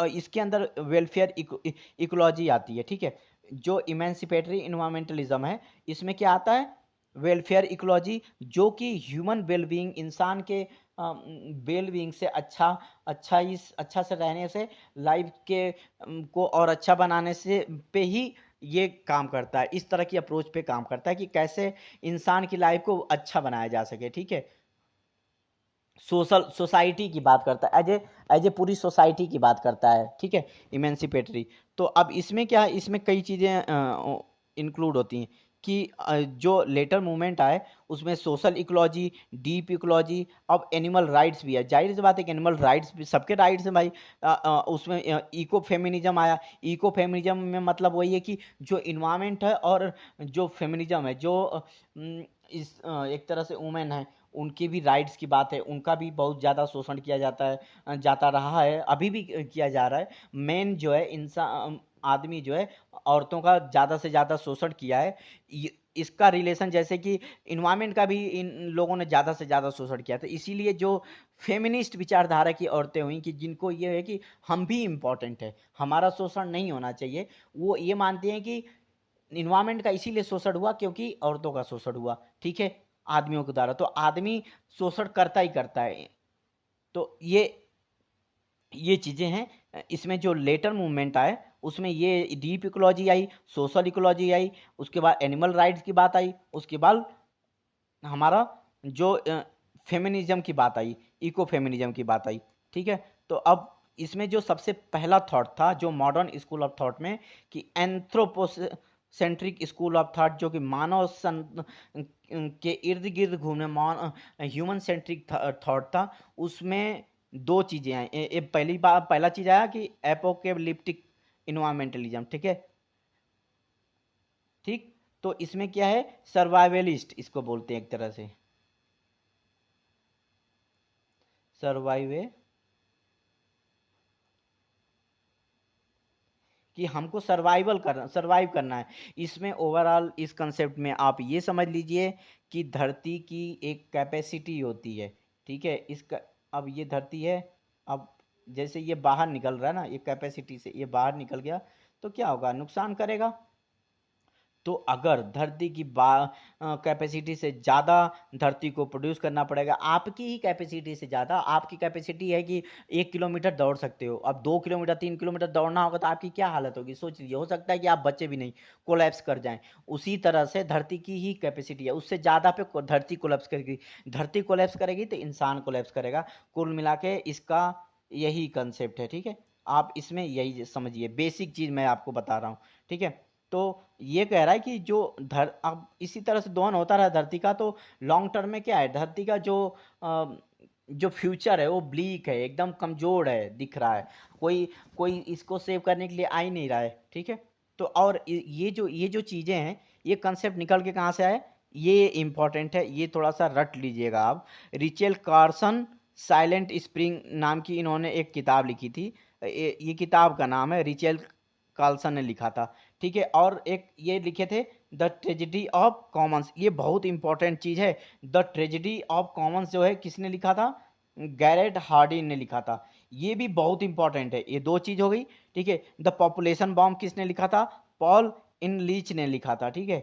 इसके अंदर वेलफेयर इकोलॉजी आती है, ठीक है। जो इमेंसिपेटरी इन्वायरमेंटलिज्म है, इसमें क्या आता है, वेलफेयर इकोलॉजी, जो कि ह्यूमन वेलबींग, इंसान के वेलबींग से अच्छा से रहने से, लाइफ के को और अच्छा बनाने से पे ही ये काम करता है, इस तरह की अप्रोच पे काम करता है कि कैसे इंसान की लाइफ को अच्छा बनाया जा सके, ठीक है। सोसाइटी की बात करता है, एज ए पूरी सोसाइटी की बात करता है, ठीक है, इमेंसिपेटरी। तो अब इसमें क्या है, इसमें कई चीज़ें इंक्लूड होती हैं कि जो लेटर मूवमेंट आए उसमें सोशल इकोलॉजी, डीप इकोलॉजी, अब एनिमल राइट्स भी है। जाहिर सी बात है कि एनिमल राइट्स भी सबके राइट्स हैं भाई। उसमें इको फेमिनिज्म आया। इको फेमिनिज्म में मतलब वही है कि जो इन्वायरमेंट है और जो फेमिनिज्म है, जो एक तरह से वुमेन है, उनकी भी राइट्स की बात है, उनका भी बहुत ज़्यादा शोषण किया जाता है, जाता रहा है, अभी भी किया जा रहा है। मेन जो है इंसान, आदमी जो है, औरतों का ज़्यादा से ज़्यादा शोषण किया है। इसका रिलेशन जैसे कि इन्वायरमेंट का भी इन लोगों ने ज़्यादा से ज़्यादा शोषण किया था। इसीलिए जो फेमिनिस्ट विचारधारा की औरतें हुई कि जिनको ये है कि हम भी इम्पोर्टेंट है, हमारा शोषण नहीं होना चाहिए, वो ये मानते हैं कि इन्वायरमेंट का इसीलिए शोषण हुआ क्योंकि औरतों का शोषण हुआ, ठीक है, आदमियों के द्वारा। तो आदमी शोषण करता ही करता है। तो ये चीज़ें हैं। इसमें जो लेटर मूवमेंट आए उसमें ये डीप इकोलॉजी आई, सोशल इकोलॉजी आई, उसके बाद एनिमल राइट्स की बात आई, उसके बाद हमारा जो फेमिनिज्म की बात आई, इको फेमिनिज्म की बात आई, ठीक है। तो अब इसमें जो सबसे पहला थॉट था जो मॉडर्न स्कूल ऑफ थॉट में, कि एंथ्रोपोसेंट्रिक स्कूल ऑफ थॉट, जो कि मानव के इर्द गिर्द घूमने, ह्यूमन सेंट्रिक थॉट था। उसमें दो चीज़ें आई। पहला चीज़ आया कि एपोकेलिप्टिक इन्वायरमेंटलिज्म, ठीक है, ठीक। तो इसमें क्या है, सर्वाइवलिस्ट इसको बोलते हैं एक तरह से, सर्वाइवे, कि हमको सर्वाइव करना है। इसमें ओवरऑल इस कंसेप्ट में आप ये समझ लीजिए कि धरती की एक कैपेसिटी होती है, ठीक है। इसका, अब ये धरती है, अब जैसे ये बाहर निकल रहा है ना, ये कैपेसिटी से ये बाहर निकल गया तो क्या होगा, नुकसान करेगा। तो अगर धरती की कैपेसिटी से ज़्यादा धरती को प्रोड्यूस करना पड़ेगा, आपकी ही कैपेसिटी से ज़्यादा, आपकी कैपेसिटी है कि 1 किलोमीटर दौड़ सकते हो, अब 2 किलोमीटर 3 किलोमीटर दौड़ना होगा तो आपकी क्या हालत होगी, सोच लीजिए। हो सकता है कि आप बच्चे भी नहीं, कोलैप्स कर जाएं। उसी तरह से धरती की ही कैपेसिटी है, उससे ज़्यादा पे धरती कोलैप्स करेगी। धरती कोलैप्स करेगी तो इंसान कोलैप्स करेगा। कुल मिला के इसका यही कंसेप्ट है, ठीक है। आप इसमें यही समझिए, बेसिक चीज़ मैं आपको बता रहा हूँ, ठीक है। तो ये कह रहा है कि जो अब इसी तरह से दोहन होता रहा धरती का, तो लॉन्ग टर्म में क्या है, धरती का जो फ्यूचर है वो ब्लीक है, एकदम कमजोर है, दिख रहा है। कोई कोई इसको सेव करने के लिए आ ही नहीं रहा है, ठीक है। तो और ये जो चीजें हैं, ये कंसेप्ट निकल के कहाँ से आए, ये इंपॉर्टेंट है, ये थोड़ा सा रट लीजिएगा आप। रिचेल कार्सन साइलेंट स्प्रिंग नाम की इन्होंने एक किताब लिखी थी। ये किताब का नाम है, रिचेल कार्लसन ने लिखा था, ठीक है। और एक ये लिखे थे द ट्रेजिडी ऑफ कॉमन्स, ये बहुत इंपॉर्टेंट चीज है। द ट्रेजिडी ऑफ कॉमन्स जो है किसने लिखा था, गैरेट हार्डी ने लिखा था। ये भी बहुत इंपॉर्टेंट है, ये दो चीज हो गई, ठीक है। द पॉपुलेशन बॉम्ब किसने लिखा था, पॉल इन लीच ने लिखा था, ठीक है।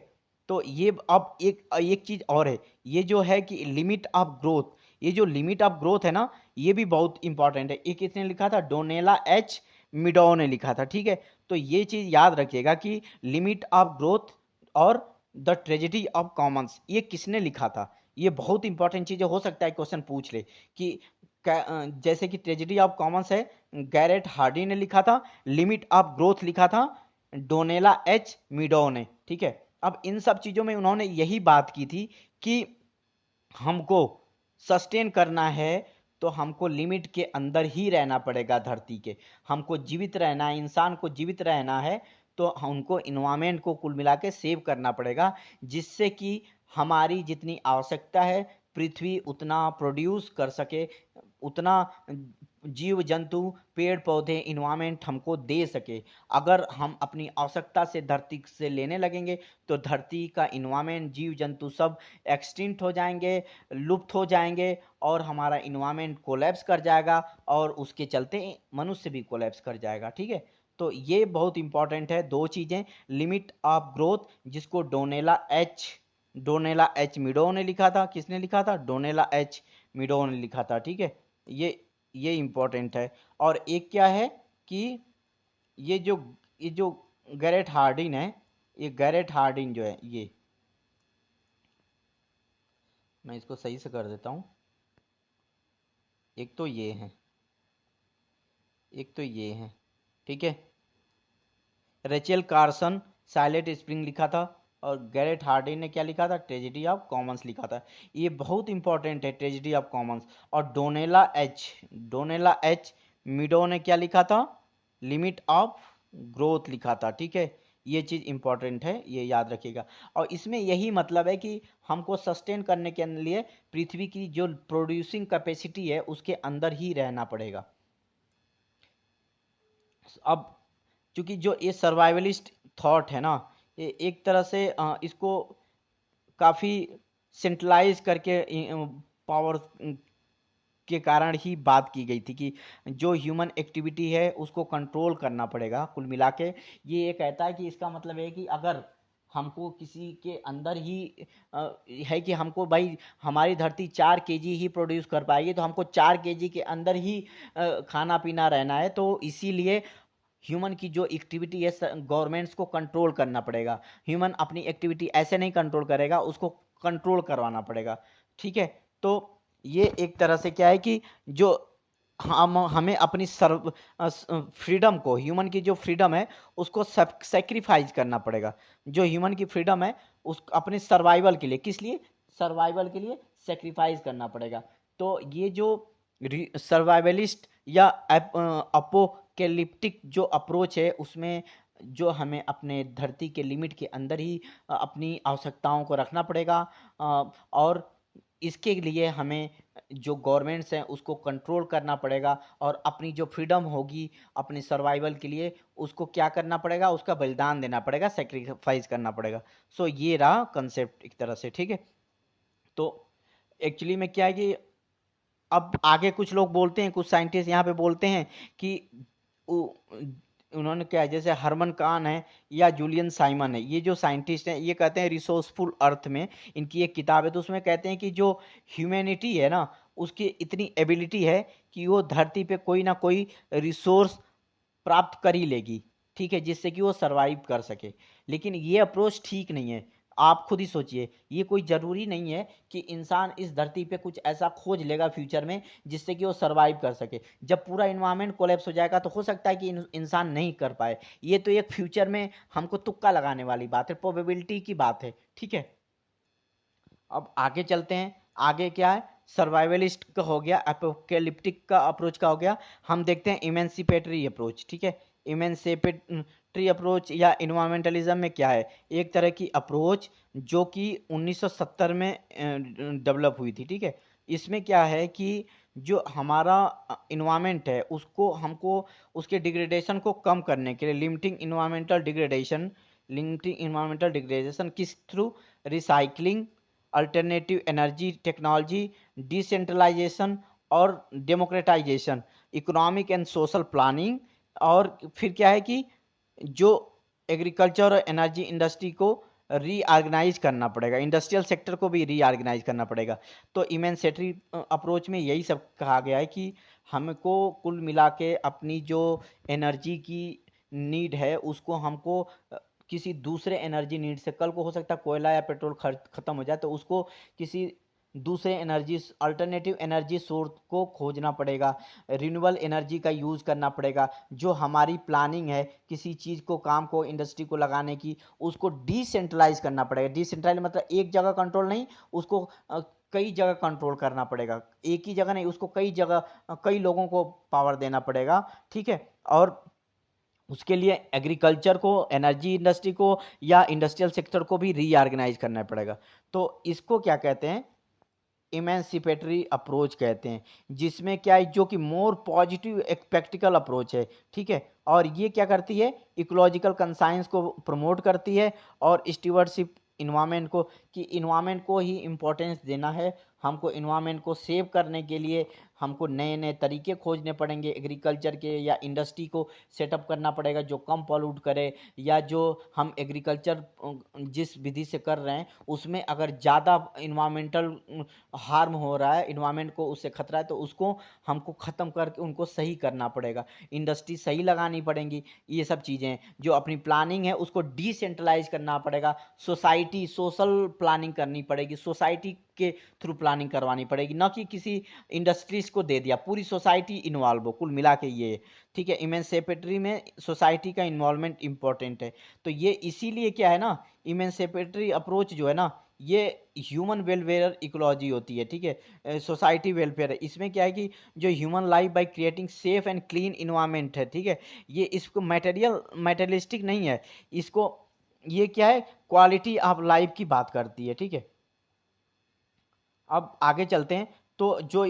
तो ये अब एक एक चीज और है, ये जो है कि लिमिट ऑफ ग्रोथ, ये जो लिमिट ऑफ ग्रोथ है ना, ये भी बहुत इंपॉर्टेंट है। ये किसने लिखा था, डोनेला एच मिडो ने लिखा था, ठीक है। तो ये चीज याद रखिएगा कि लिमिट ऑफ ग्रोथ और द ट्रेजेडी ऑफ कॉमन्स ये किसने लिखा था। ये बहुत इंपॉर्टेंट चीज हो सकता है क्वेश्चन पूछ ले कि जैसे कि ट्रेजेडी ऑफ कॉमन्स है, गैरेट हार्डी ने लिखा था, लिमिट ऑफ ग्रोथ लिखा था डोनेला एच मिडो ने, ठीक है। अब इन सब चीजों में उन्होंने यही बात की थी कि हमको सस्टेन करना है तो हमको लिमिट के अंदर ही रहना पड़ेगा धरती के। हमको जीवित रहना है, इंसान को जीवित रहना है, तो उनको इन्वायरमेंट को कुल मिला के सेव करना पड़ेगा, जिससे कि हमारी जितनी आवश्यकता है पृथ्वी उतना प्रोड्यूस कर सके, उतना जीव जंतु पेड़ पौधे इन्वायरमेंट हमको दे सके। अगर हम अपनी आवश्यकता से धरती से लेने लगेंगे तो धरती का इन्वायरमेंट जीव जंतु सब एक्सटिंक्ट हो जाएंगे, लुप्त हो जाएंगे, और हमारा इन्वायरमेंट कोलैप्स कर जाएगा, और उसके चलते मनुष्य भी कोलैप्स कर जाएगा, ठीक है। तो ये बहुत इंपॉर्टेंट है, दो चीजें, लिमिट ऑफ ग्रोथ जिसको डोनेला एच मिडो ने लिखा था, किसने लिखा था, डोनेला एच मिडो ने लिखा था, ठीक है। ये इंपॉर्टेंट है। और एक क्या है कि ये जो ये जो गैरेट हार्डिन है, ये गैरेट हार्डिन जो है, ये मैं इसको सही से कर देता हूँ। एक तो ये है, एक तो ये है, ठीक है। रेचेल कार्सन साइलेंट स्प्रिंग लिखा था, और गैरेट हार्डी ने क्या लिखा था, ट्रेजेडी ऑफ कॉमन्स लिखा था। ये बहुत इंपॉर्टेंट है, ट्रेजेडी ऑफ कॉमन्स। और डोनेला एच मिडो ने क्या लिखा था, लिमिट ऑफ ग्रोथ लिखा था, ठीक है। ये चीज इंपॉर्टेंट है, ये याद रखिएगा। और इसमें यही मतलब है कि हमको सस्टेन करने के लिए पृथ्वी की जो प्रोड्यूसिंग कैपेसिटी है उसके अंदर ही रहना पड़ेगा। अब क्योंकि जो ये सर्वाइवलिस्ट थॉट है ना, ये एक तरह से इसको काफ़ी सेंट्रलाइज करके पावर के कारण ही बात की गई थी कि जो ह्यूमन एक्टिविटी है उसको कंट्रोल करना पड़ेगा। कुल मिला के ये कहता है कि इसका मतलब है कि अगर हमको किसी के अंदर ही है कि हमको भाई हमारी धरती 4 kg ही प्रोड्यूस कर पाएगी, तो हमको 4 kg के अंदर ही खाना पीना रहना है, तो इसीलिए ह्यूमन की जो एक्टिविटी है गवर्नमेंट्स को कंट्रोल करना पड़ेगा। ह्यूमन अपनी एक्टिविटी ऐसे नहीं कंट्रोल करेगा, उसको कंट्रोल करवाना पड़ेगा, ठीक है। तो ये एक तरह से क्या है कि जो हमें अपनी सर्व फ्रीडम को, ह्यूमन की जो फ्रीडम है उसको सेक्रीफाइस करना पड़ेगा। जो ह्यूमन की फ्रीडम है उस अपने सर्वाइवल के लिए, किस लिए, सर्वाइवल के लिए सेक्रीफाइस करना पड़ेगा। तो ये जो सर्वाइवलिस्ट या अपोकेलिप्टिक जो अप्रोच है, उसमें जो हमें अपने धरती के लिमिट के अंदर ही अपनी आवश्यकताओं को रखना पड़ेगा, और इसके लिए हमें जो गवर्नमेंट्स हैं उसको कंट्रोल करना पड़ेगा, और अपनी जो फ्रीडम होगी अपने सर्वाइवल के लिए उसको क्या करना पड़ेगा, उसका बलिदान देना पड़ेगा, सेक्रीफाइस करना पड़ेगा। सो ये रहा कंसेप्ट एक तरह से, ठीक है। तो एक्चुअली में क्या है कि अब आगे कुछ लोग बोलते हैं, कुछ साइंटिस्ट यहाँ पे बोलते हैं कि उन्होंने क्या है, जैसे हरमन कान है या जूलियन साइमन है, ये जो साइंटिस्ट हैं ये कहते हैं रिसोर्सफुल अर्थ में, इनकी एक किताब है, तो उसमें कहते हैं कि जो ह्यूमैनिटी है ना, उसकी इतनी एबिलिटी है कि वो धरती पे कोई ना कोई रिसोर्स प्राप्त कर ही लेगी, ठीक है, जिससे कि वो सरवाइव कर सके। लेकिन ये अप्रोच ठीक नहीं है। आप खुद ही सोचिए, ये कोई ज़रूरी नहीं है कि इंसान इस धरती पे कुछ ऐसा खोज लेगा फ्यूचर में जिससे कि वो सरवाइव कर सके। जब पूरा इन्वायरमेंट कोलैप्स हो जाएगा तो हो सकता है कि इंसान नहीं कर पाए। ये तो एक फ्यूचर में हमको तुक्का लगाने वाली बात है, प्रोबेबिलिटी की बात है, ठीक है। अब आगे चलते हैं। आगे क्या है, सर्वाइवलिस्ट का हो गया, एपोकैलिप्टिक का अप्रोच का हो गया। हम देखते हैं इमेंसिपेटरी अप्रोच, ठीक है। इमेंसिपेटरी अप्रोच या इन्वायरमेंटलिज्म में क्या है, एक तरह की अप्रोच जो कि 1970 में डेवलप हुई थी, ठीक है। इसमें क्या है कि जो हमारा इन्वायरमेंट है उसको हमको उसके डिग्रेडेशन को कम करने के लिए लिमिटिंग इन्वायरमेंटल डिग्रेडेशन किस through, recycling, alternative energy technology, decentralization और democratization, economic and social planning. और फिर क्या है कि जो एग्रीकल्चर और एनर्जी इंडस्ट्री को रीऑर्गेनाइज करना पड़ेगा, इंडस्ट्रियल सेक्टर को भी रीऑर्गेनाइज करना पड़ेगा। तो इमेंसेटरी अप्रोच में यही सब कहा गया है कि हमको कुल मिला के अपनी जो एनर्जी की नीड है उसको हमको किसी दूसरे एनर्जी नीड से, कल को हो सकता है कोयला या पेट्रोल खत्म हो जाए तो उसको किसी दूसरे एनर्जी अल्टरनेटिव एनर्जी सोर्स को खोजना पड़ेगा, रिन्यूएबल एनर्जी का यूज़ करना पड़ेगा। जो हमारी प्लानिंग है किसी चीज़ को, काम को, इंडस्ट्री को लगाने की, उसको डिसेंट्रलाइज करना पड़ेगा। डिसेंट्रलाइज मतलब एक जगह कंट्रोल नहीं, उसको कई जगह कंट्रोल करना पड़ेगा, एक ही जगह नहीं, उसको कई जगह कई लोगों को पावर देना पड़ेगा, ठीक है। और उसके लिए एग्रीकल्चर को, एनर्जी इंडस्ट्री को या इंडस्ट्रियल सेक्टर को भी रीऑर्गेनाइज करना पड़ेगा। तो इसको क्या कहते हैं, इमेंसिपेटरी अप्रोच कहते हैं, जिसमें क्या है, जो कि मोर पॉजिटिव एक प्रैक्टिकल अप्रोच है, ठीक है। और ये क्या करती है, इकोलॉजिकल कंसाइंस को प्रमोट करती है और स्टीवर्डशिप इन्वायरमेंट को, कि इन्वायरमेंट को ही इम्पोर्टेंस देना है। हमको इन्वायरमेंट को सेव करने के लिए हमको नए नए तरीके खोजने पड़ेंगे, एग्रीकल्चर के या इंडस्ट्री को सेटअप करना पड़ेगा जो कम पॉल्यूट करे, या जो हम एग्रीकल्चर जिस विधि से कर रहे हैं उसमें अगर ज़्यादा इन्वायरमेंटल हार्म हो रहा है, इन्वायरमेंट को उससे खतरा है, तो उसको हमको ख़त्म करके उनको सही करना पड़ेगा, इंडस्ट्री सही लगानी पड़ेंगी। ये सब चीज़ें जो अपनी प्लानिंग है उसको डिसेंट्रलाइज करना पड़ेगा, सोशल प्लानिंग करनी पड़ेगी, सोसाइटी के थ्रू प्लानिंग करवानी पड़ेगी, ना कि किसी इंडस्ट्रीज को दे दिया, पूरी सोसाइटी इन्वॉल्व हो, कुल मिला के ये, ठीक है। इमेंसिपेटरी में सोसाइटी का इन्वॉल्वमेंट इंपॉर्टेंट है। तो ये इसीलिए क्या है ना, इमेंसिपेटरी अप्रोच जो है ना, ये ह्यूमन वेलफेयर इकोलॉजी होती है, ठीक है, सोसाइटी वेलफेयर है। इसमें क्या है कि जो human life by creating safe and clean environment है, ठीक है। ये इसको मटेरियलिस्टिक नहीं है, इसको ये क्या है, क्वालिटी ऑफ लाइफ की बात करती है, ठीक है। अब आगे चलते हैं। तो जो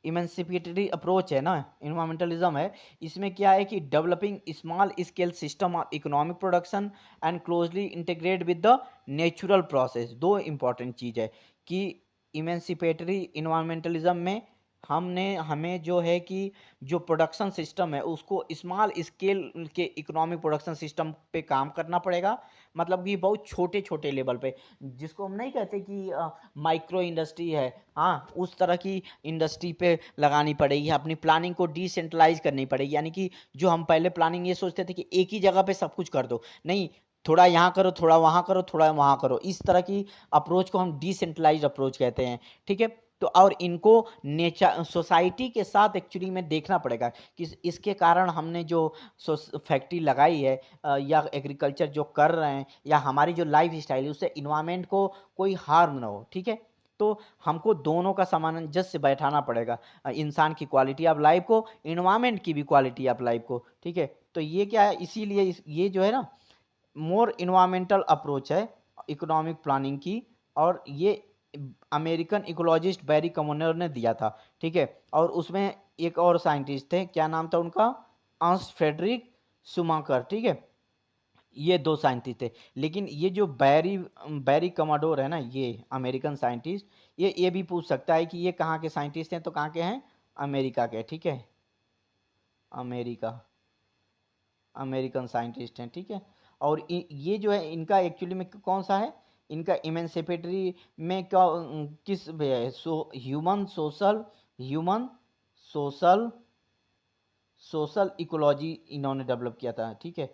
इमेंसिपेटरी अप्रोच है ना, इन्वायरमेंटलिज्म है, इसमें क्या है कि developing small scale system of economic production and closely integrate with the natural process. दो इंपॉर्टेंट चीज़ है कि इमेंसिपेटरी इन्वायरमेंटलिज्म में हमें जो है कि जो प्रोडक्शन सिस्टम है उसको स्मॉल स्केल के इकोनॉमिक प्रोडक्शन सिस्टम पे काम करना पड़ेगा, मतलब कि बहुत छोटे छोटे लेवल पे, जिसको हम नहीं कहते कि माइक्रो इंडस्ट्री है, हाँ, उस तरह की इंडस्ट्री पे लगानी पड़ेगी। अपनी प्लानिंग को डिसेंट्रलाइज करनी पड़ेगी, यानी कि जो हम पहले प्लानिंग ये सोचते थे कि एक ही जगह पे सब कुछ कर दो, नहीं, थोड़ा यहाँ करो, थोड़ा वहाँ करो, थोड़ा वहाँ करो, इस तरह की अप्रोच को हम डिसेंट्रलाइज अप्रोच कहते हैं, ठीक है। तो और इनको नेचर सोसाइटी के साथ एक्चुअली में देखना पड़ेगा कि इसके कारण हमने जो फैक्ट्री लगाई है या एग्रीकल्चर जो कर रहे हैं या हमारी जो लाइफ स्टाइल है उससे इन्वायरमेंट को कोई हार्म ना हो, ठीक है। तो हमको दोनों का सामंजस्य बैठाना पड़ेगा, इंसान की क्वालिटी ऑफ लाइफ को, इन्वायरमेंट की भी क्वालिटी ऑफ लाइफ को, ठीक है। तो ये क्या है, इसीलिए ये जो है ना मोर इन्वायरमेंटल अप्रोच है इकोनॉमिक प्लानिंग की, और ये अमेरिकन इकोलॉजिस्ट बैरी कमोनर ने दिया था, ठीक है। और उसमें एक और साइंटिस्ट थे, क्या नाम था उनका, अंस फ्रेडरिक शुमाकर, ठीक है। ये दो साइंटिस्ट थे। लेकिन ये जो बैरी बैरी कमाडोर है ना, ये अमेरिकन साइंटिस्ट, ये भी पूछ सकता है कि ये कहाँ के साइंटिस्ट हैं, तो कहाँ के हैं, अमेरिका के, ठीक है, अमेरिका, अमेरिकन साइंटिस्ट हैं, ठीक है। और ये जो है इनका एक्चुअली में कौन सा है, इनका इमेंसिपेटरी में क्या, किस human social, human social social ecology इन्होंने डेवलप किया था, ठीक है।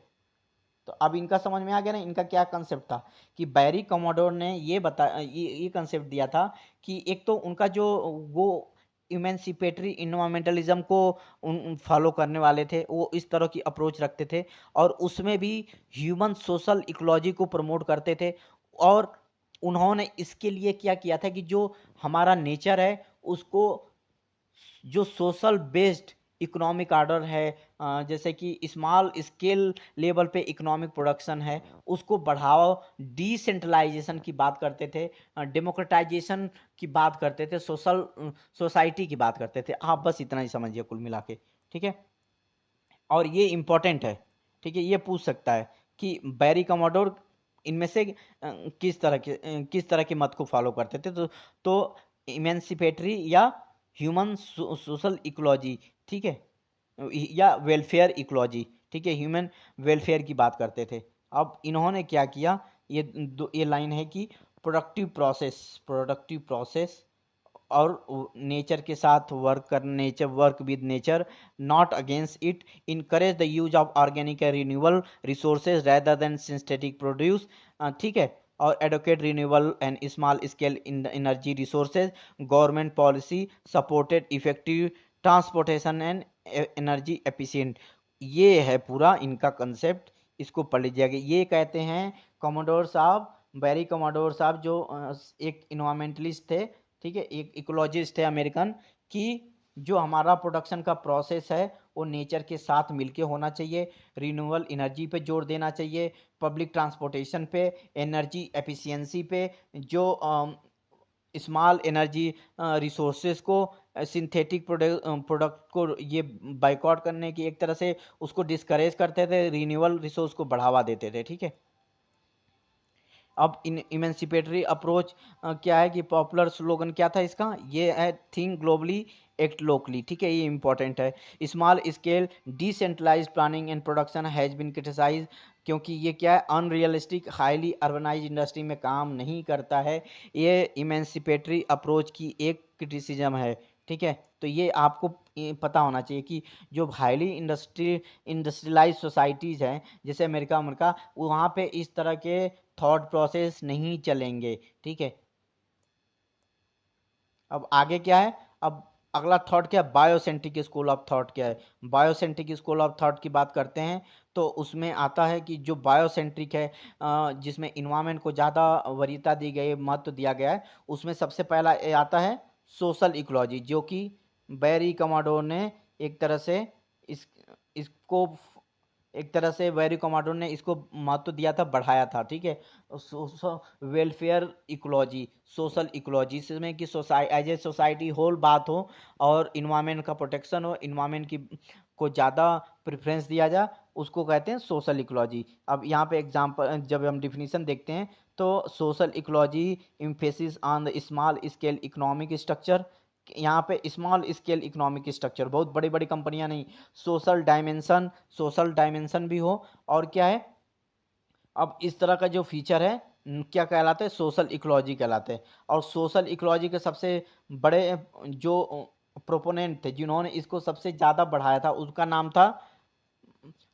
तो अब इनका समझ में आ गया ना, इनका क्या कंसेप्ट था, कि बैरी कमोडोर ने ये कंसेप्ट दिया था कि एक तो उनका जो वो इमेंसिपेटरी इन्वायरमेंटलिज्म को उन फॉलो करने वाले थे, वो इस तरह की अप्रोच रखते थे, और उसमें भी ह्यूमन सोशल इकोलॉजी को प्रमोट करते थे। और उन्होंने इसके लिए क्या किया था कि जो हमारा नेचर है उसको, जो सोशल बेस्ड इकोनॉमिक ऑर्डर है, जैसे कि स्मॉल स्केल लेवल पे इकोनॉमिक प्रोडक्शन है, उसको बढ़ावा, डिसेंट्रलाइजेशन की बात करते थे, डेमोक्रेटाइजेशन की बात करते थे, सोशल सोसाइटी की बात करते थे। आप बस इतना ही समझिए कुल मिला के, ठीक है। और ये इंपॉर्टेंट है, ठीक है, ये पूछ सकता है कि बैरी कमोडोर इनमें से किस तरह के मत को फॉलो करते थे, तो इमेंसिपेटरी या ह्यूमन सोशल इकोलॉजी, ठीक है, या वेलफेयर इकोलॉजी, ठीक है, ह्यूमन वेलफेयर की बात करते थे। अब इन्होंने क्या किया, ये लाइन है कि प्रोडक्टिव प्रोसेस और नेचर के साथ वर्क कर, nature work with nature, not against it, encourage the use of organic and renewable resources rather than synthetic produce, ठीक है, और advocate renewable and small scale in energy resources, government policy supported effective transportation and energy efficient. ये है पूरा इनका concept, इसको पढ़ लीजिएगा। ये कहते हैं कमोडोर साहब, बैरी कमोडोर साहब, जो एक इन्वायरमेंटलिस्ट थे, ठीक है, एक इकोलॉजिस्ट है अमेरिकन, कि जो हमारा प्रोडक्शन का प्रोसेस है वो नेचर के साथ मिलके होना चाहिए, रिन्यूएबल एनर्जी पे जोर देना चाहिए, पब्लिक ट्रांसपोर्टेशन पे, एनर्जी एफिशिएंसी पे, जो स्मॉल एनर्जी रिसोर्सेज को, सिंथेटिक प्रोडक्ट को ये बाइकआउट करने की एक तरह से उसको डिस्करेज करते थे, रिन्यूएबल रिसोर्स को बढ़ावा देते थे, ठीक है। अब इन इमेंसिपेटरी अप्रोच क्या है, कि पॉपुलर स्लोगन क्या था इसका, ये है थिंक ग्लोबली एक्ट लोकली, ठीक है, ये इंपॉर्टेंट है। Small scale decentralise planning and production has been criticise, क्योंकि ये क्या है, अनरियलिस्टिक हाईली अर्बनाइज इंडस्ट्री में काम नहीं करता है। ये इमेंसिपेटरी अप्रोच की एक क्रिटिसिज्म है, ठीक है। तो ये आपको पता होना चाहिए कि जो हाईली इंडस्ट्रियलाइज सोसाइटीज़ हैं, जैसे अमेरिका अमेरिका, वहाँ पे इस तरह के थॉट प्रोसेस नहीं चलेंगे, ठीक है। अब आगे क्या है, अब अगला थॉट क्या है, बायोसेंट्रिक स्कूल ऑफ थॉट क्या है। बायोसेंट्रिक स्कूल ऑफ थॉट की बात करते हैं तो उसमें आता है कि जो बायोसेंट्रिक है, जिसमें इन्वायरमेंट को ज़्यादा वरीयता दी गई, महत्व दिया गया है, उसमें सबसे पहला ये आता है सोशल इकोलॉजी, जो कि बैरी कमाडोर ने एक तरह से इस इसको एक तरह से बैरी कमाडोर ने इसको महत्व दिया था, बढ़ाया था, ठीक है। वेलफेयर इकोलॉजी, सोशल इकोलॉजी, इसमें कि एज ए सोसाइटी होल बात हो, और इन्वायरमेंट का प्रोटेक्शन हो, इन्वायरमेंट की को ज़्यादा प्रेफरेंस दिया जाए, उसको कहते हैं सोशल इकोलॉजी। अब यहाँ पे एग्जांपल, जब हम डिफिनीशन देखते हैं तो social ecology emphasis on the small scale economic structure, यहाँ पे स्मॉल स्केल इकोनॉमिक स्ट्रक्चर, बहुत बड़ी बड़ी कंपनियां नहीं, सोशल डायमेंशन भी हो, और क्या है, अब इस तरह का जो फीचर है, क्या कहलाते हैं, सोशल इकोलॉजी कहलाते हैं। और सोशल इकोलॉजी के सबसे बड़े जो प्रोपोनेंट थे, जिन्होंने इसको सबसे ज़्यादा बढ़ाया था, उसका नाम था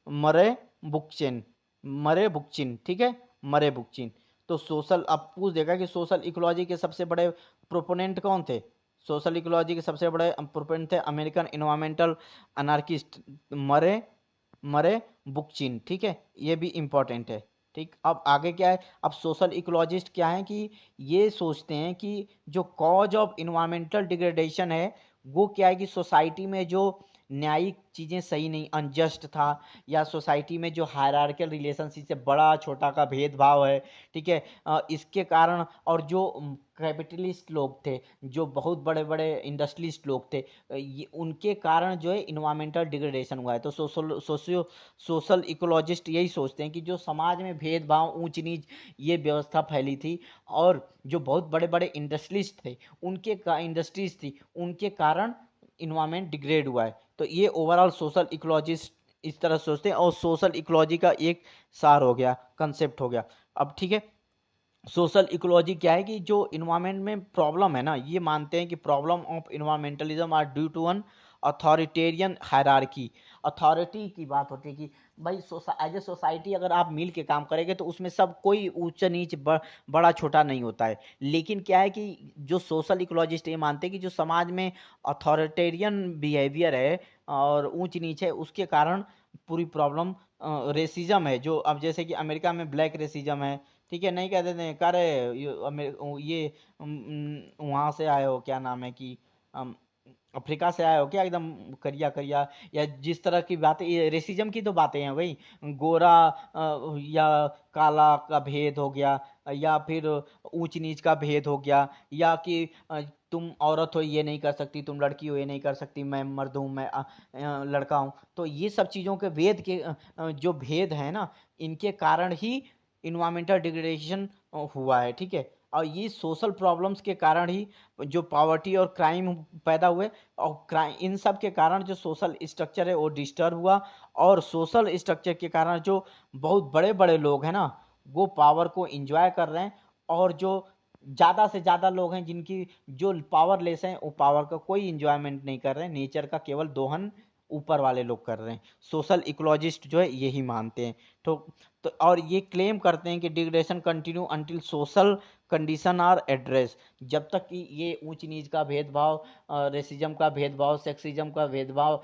मरे बुकचिन, मरे बुकचिन, ठीक है, मरे बुकचिन। तो सोशल, अब पूछ देगा कि सोशल इकोलॉजी के सबसे बड़े प्रोपोनेंट कौन थे। सोशल इकोलॉजी के सबसे बड़े प्रोपोनेंट थे अमेरिकन इन्वायरमेंटल अनार्किस्ट मरे मरे बुकचिन, ठीक है, ये भी इंपॉर्टेंट है, ठीक। अब आगे क्या है, अब सोशल इकोलॉजिस्ट क्या है कि ये सोचते हैं कि जो कॉज ऑफ इन्वायरमेंटल डिग्रेडेशन है वो क्या है, कि सोसाइटी में जो न्यायिक चीज़ें सही नहीं, अनजस्ट था, या सोसाइटी में जो हायरार्कियल रिलेशनशिप से बड़ा छोटा का भेदभाव है, ठीक है, इसके कारण, और जो कैपिटलिस्ट लोग थे, जो बहुत बड़े बड़े इंडस्ट्रियलिस्ट लोग थे, ये उनके कारण जो है इन्वायरमेंटल डिग्रेडेशन हुआ है। तो सोशल इकोलॉजिस्ट यही सोचते हैं कि जो समाज में भेदभाव, ऊंच नीच, ये व्यवस्था फैली थी, और जो बहुत बड़े बड़े इंडस्ट्रियलिस्ट थे, इंडस्ट्रीज थी, उनके कारण इन्वायरमेंट डिग्रेड हुआ है। तो ये ओवरऑल सोशल इकोलॉजिस्ट इस तरह सोचते हैं, और सोशल इकोलॉजी का एक सार हो गया, कंसेप्ट हो गया। अब ठीक है, सोशल इकोलॉजी क्या है कि जो इन्वायरमेंट में प्रॉब्लम है ना, ये मानते हैं कि problem of environmentalism are due to one authoritarian hierarchy. Authority की बात होती है कि भाई एज ए सोसाइटी अगर आप मिल के काम करेंगे तो उसमें सब कोई ऊंच नीच बड़ा छोटा नहीं होता है। लेकिन क्या है कि जो सोशल इकोलॉजिस्ट ये मानते हैं कि जो समाज में अथॉरिटेरियन बिहेवियर है और ऊंच नीच है, उसके कारण पूरी प्रॉब्लम रेसिज्म है। जो अब जैसे कि अमेरिका में ब्लैक रेसिज्म है, ठीक है, नहीं कहते थे करे ये वहाँ से आए हो, क्या नाम है कि अम, अफ्रीका से आए हो क्या, एकदम करिया करिया, या जिस तरह की बातें, ये रेसिज्म की तो बातें हैं भाई, गोरा या काला का भेद हो गया, या फिर ऊंच नीच का भेद हो गया, या कि तुम औरत हो ये नहीं कर सकती, तुम लड़की हो ये नहीं कर सकती, मैं मर्द हूँ, मैं लड़का हूँ। तो ये सब चीज़ों के भेद के जो भेद है ना, इनके कारण ही इन्वायरमेंटल डिग्रेडेशन हुआ है, ठीक है। और ये सोशल प्रॉब्लम्स के कारण ही जो पॉवर्टी और क्राइम पैदा हुए, और क्राइम, इन सब के कारण जो सोशल स्ट्रक्चर है वो डिस्टर्ब हुआ, और सोशल स्ट्रक्चर के कारण जो बहुत बड़े बड़े लोग हैं ना, वो पावर को इंजॉय कर रहे हैं, और जो ज़्यादा से ज़्यादा लोग हैं जिनकी जो पावरलेस हैं, वो पावर का कोई इंजॉयमेंट नहीं कर रहे हैं, नेचर का केवल दोहन ऊपर वाले लोग कर रहे हैं। सोशल इकोलॉजिस्ट जो है यही मानते हैं। तो और ये क्लेम करते हैं कि degradation continue until social condition are address. जब तक कि ये ऊंच नीच का भेदभाव, रेसिज्म का भेदभाव, सेक्सिज्म का भेदभाव,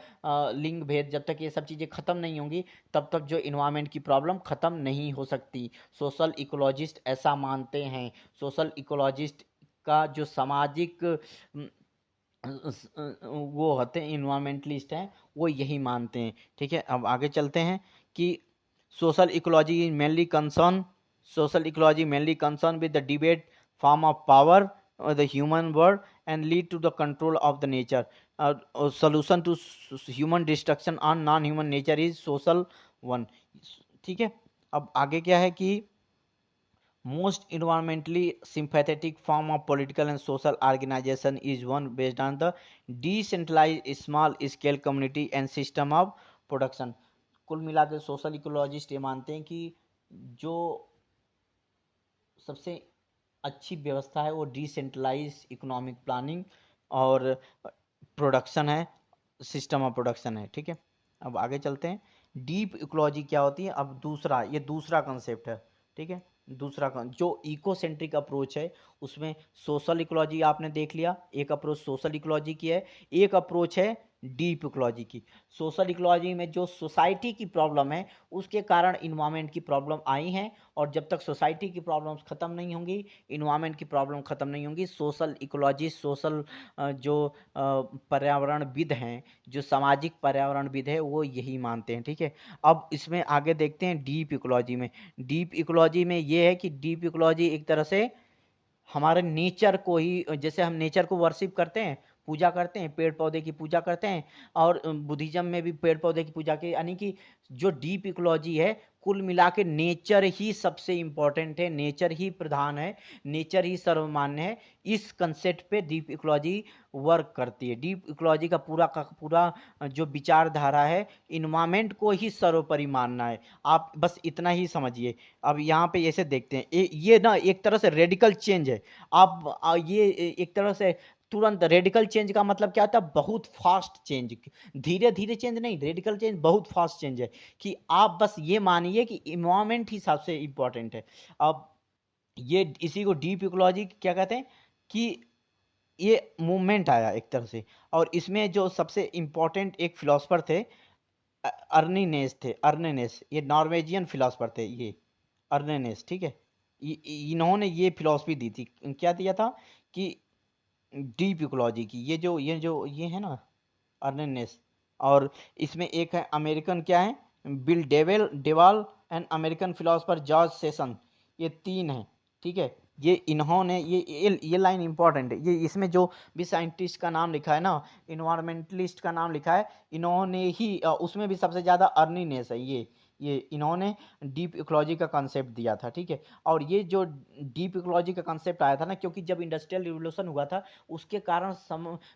लिंग भेद, जब तक ये सब चीज़ें ख़त्म नहीं होंगी, तब तक जो इन्वायरमेंट की प्रॉब्लम ख़त्म नहीं हो सकती। सोशल इकोलॉजिस्ट ऐसा मानते हैं। सोशल इकोलॉजिस्ट का जो सामाजिक वो होते हैं, इन्वायरमेंटलिस्ट हैं, वो यही मानते हैं, ठीक है। अब आगे चलते हैं कि social ecology mainly concern social ecology mainly concern with the debate form of power the human world and lead to the control of the nature. Solution to human destruction on non human nature is social one, ठीक है। अब आगे क्या है कि most environmentally sympathetic form of political and social organization is one based on the decentralized small scale community and system of production। कुल मिला के सोशल इकोलॉजिस्ट ये मानते हैं कि जो सबसे अच्छी व्यवस्था है वो डिसेंट्रलाइज इकोनॉमिक प्लानिंग और प्रोडक्शन है, सिस्टम ऑफ प्रोडक्शन है, ठीक है। अब आगे चलते हैं, डीप इकोलॉजी क्या होती है। अब ये दूसरा कंसेप्ट है, ठीक है। जो इको सेंट्रिक अप्रोच है, उसमें सोशल इकोलॉजी आपने देख लिया, एक अप्रोच सोशल इकोलॉजी की है, एक अप्रोच है डीप इकोलॉजी की। सोशल इकोलॉजी में जो सोसाइटी की प्रॉब्लम है, उसके कारण इन्वायरमेंट की प्रॉब्लम आई हैं, और जब तक सोसाइटी की प्रॉब्लम्स ख़त्म नहीं होंगी, इन्वायरमेंट की प्रॉब्लम ख़त्म नहीं होंगी। सोशल इकोलॉजी, सोशल जो पर्यावरणविद हैं, जो सामाजिक पर्यावरणविद है, वो यही मानते हैं, ठीक है। अब इसमें आगे देखते हैं डीप इकोलॉजी में। डीप इकोलॉजी में ये है कि डीप इकोलॉजी एक तरह से हमारे नेचर को ही, जैसे हम नेचर को वर्शिप करते हैं, पूजा करते हैं, पेड़ पौधे की पूजा करते हैं, और बुद्धिज्म में भी पेड़ पौधे की पूजा की, यानी कि जो डीप इकोलॉजी है, कुल मिला के नेचर ही सबसे इम्पोर्टेंट है, नेचर ही प्रधान है, नेचर ही सर्वमान्य है। इस कंसेप्ट पे डीप इकोलॉजी वर्क करती है। डीप इकोलॉजी का पूरा जो विचारधारा है, इन्वायरमेंट को ही सर्वोपरि मानना है। आप बस इतना ही समझिए। अब यहाँ पे ऐसे देखते हैं, ये ना एक तरह से रेडिकल चेंज है। आप ये एक तरह से तुरंत, रेडिकल चेंज का मतलब क्या होता है, बहुत फास्ट चेंज, धीरे धीरे चेंज नहीं, रेडिकल चेंज बहुत फास्ट चेंज है। कि आप बस ये मानिए कि इन्वायरमेंट ही सबसे इंपॉर्टेंट है। अब ये इसी को डीप इकोलॉजी क्या कहते हैं कि ये मूवमेंट आया एक तरह से, और इसमें जो सबसे इंपॉर्टेंट एक फिलोसफर थे, अर्नेनेस, ये नॉर्वेजियन फिलोसफर थे, ये अर्नेनेस, ठीक है। इन्होंने ये फिलॉसफी दी थी, क्या दिया था कि डीप इकोलॉजी की, ये है ना अर्नेनेस, और इसमें एक है अमेरिकन क्या है, bill डेवाल and American philosopher George session, ये तीन है। ठीक है, ये इन्होंने ये लाइन इंपॉर्टेंट है, ये इसमें जो भी साइंटिस्ट का नाम लिखा है ना, इन्वायरमेंटलिस्ट का नाम लिखा है, इन्होंने ही उसमें भी सबसे ज़्यादा अर्नीनेस है ये इन्होंने डीप इकोलॉजी का कंसेप्ट दिया था। ठीक है, और ये जो डीप इकोलॉजी का कंसेप्ट आया था ना, क्योंकि जब इंडस्ट्रियल रिवोल्यूशन हुआ था उसके कारण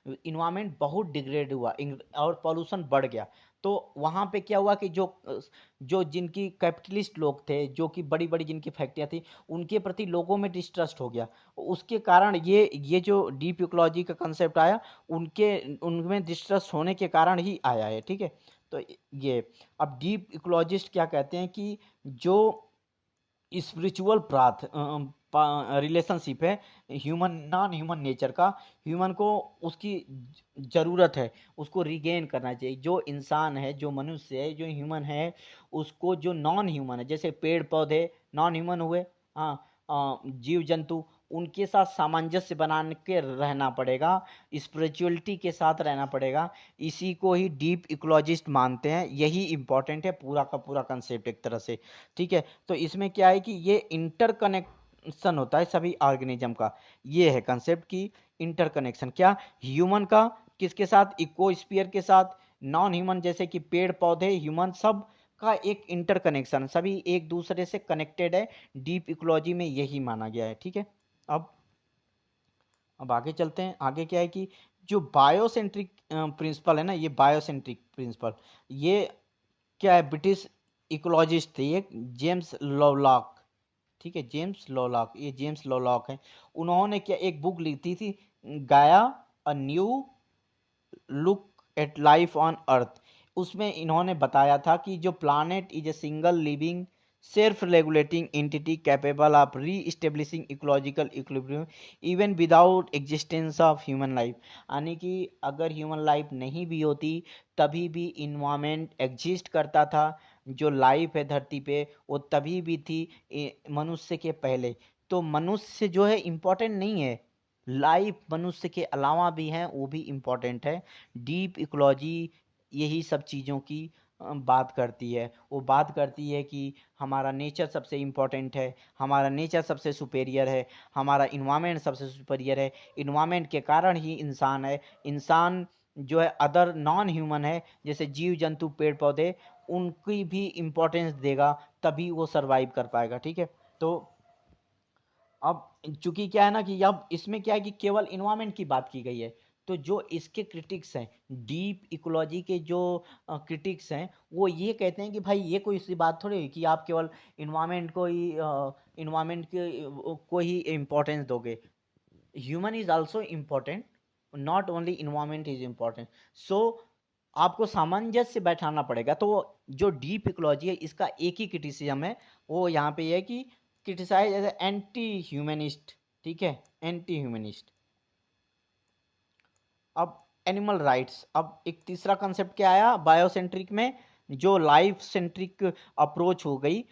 इन्वायरमेंट बहुत डिग्रेड हुआ और पॉल्यूशन बढ़ गया। तो वहाँ पे क्या हुआ कि जो जिनकी कैपिटलिस्ट लोग थे, जो कि बड़ी बड़ी जिनकी फैक्ट्रियाँ थी, उनके प्रति लोगों में डिस्ट्रस्ट हो गया। उसके कारण ये जो डीप इकोलॉजी का कंसेप्ट आया, उनमें डिस्ट्रस्ट होने के कारण ही आया है। ठीक है, तो ये अब डीप इकोलॉजिस्ट क्या कहते हैं कि जो स्पिरिचुअल रिलेशनशिप है ह्यूमन नॉन ह्यूमन नेचर का, ह्यूमन को उसकी ज़रूरत है, उसको रिगेन करना चाहिए। जो इंसान है, जो मनुष्य है, जो ह्यूमन है, उसको जो नॉन ह्यूमन है, जैसे पेड़ पौधे नॉन ह्यूमन हुए, हाँ, जीव जंतु, उनके साथ सामंजस्य बना के रहना पड़ेगा, स्पिरिचुअलिटी के साथ रहना पड़ेगा। इसी को ही डीप इकोलॉजिस्ट मानते हैं, यही इंपॉर्टेंट है पूरा का पूरा कंसेप्ट एक तरह से। ठीक है, तो इसमें क्या है कि ये इंटरकनेक्शन होता है सभी ऑर्गेनिज्म का, ये है कंसेप्ट की इंटरकनेक्शन। क्या, ह्यूमन का किसके साथ, इकोस्फीयर के साथ, नॉन ह्यूमन जैसे कि पेड़ पौधे, ह्यूमन, सब का एक इंटरकनेक्शन, सभी एक दूसरे से कनेक्टेड है, डीप इकोलॉजी में यही माना गया है। ठीक है, अब अब आगे चलते हैं। आगे क्या है कि जो बायोसेंट्रिक प्रिंसिपल है ना, ये बायोसेंट्रिक प्रिंसिपल, ये क्या है, ब्रिटिश इकोलॉजिस्ट थे ये, जेम्स लॉलॉक। ठीक है, जेम्स लॉलॉक, ये जेम्स लॉलॉक है। उन्होंने क्या एक बुक लिखी थी, गाया a new look at life on earth. उसमें इन्होंने बताया था कि जो planet is a single living self regulating entity capable of री establishing ecological equilibrium even without existence of human life. यानी कि अगर ह्यूमन लाइफ नहीं भी होती तभी भी इन्वायरमेंट एग्जिस्ट करता था। जो लाइफ है धरती पे वो तभी भी थी मनुष्य के पहले। तो मनुष्य जो है इम्पोर्टेंट नहीं है, लाइफ मनुष्य के अलावा भी हैं, वो भी इम्पोर्टेंट है। डीप इकोलॉजी यही सब चीज़ों की बात करती है। वो बात करती है कि हमारा नेचर सबसे इम्पोर्टेंट है, हमारा नेचर सबसे सुपेरियर है, हमारा इन्वायरमेंट सबसे सुपेरियर है, इन्वायरमेंट के कारण ही इंसान है। इंसान जो है अदर नॉन ह्यूमन है, जैसे जीव जंतु पेड़ पौधे, उनकी भी इम्पोर्टेंस देगा, तभी वो सरवाइव कर पाएगा। ठीक है, तो अब चूंकि क्या है ना कि अब इसमें क्या है कि केवल इन्वायरमेंट की बात की गई है, तो जो इसके क्रिटिक्स हैं, डीप इकोलॉजी के जो क्रिटिक्स हैं, वो ये कहते हैं कि भाई ये कोई सी बात थोड़ी है कि आप केवल इन्वायरमेंट को ही इम्पोर्टेंस दोगे। Human is also important, not only environment is important. So आपको सामंजस्य बैठाना पड़ेगा। तो जो डीप इकोलॉजी है इसका एक ही क्रिटिसिज्म है, वो यहाँ पे ये है कि क्रिटिसाइज एज एंटी ह्यूमनिस्ट। ठीक है, एंटी ह्यूमनिस्ट। अब एनिमल राइट्स, अब एक तीसरा कंसेप्ट क्या आया बायोसेंट्रिक में, जो लाइफ सेंट्रिक अप्रोच हो गई,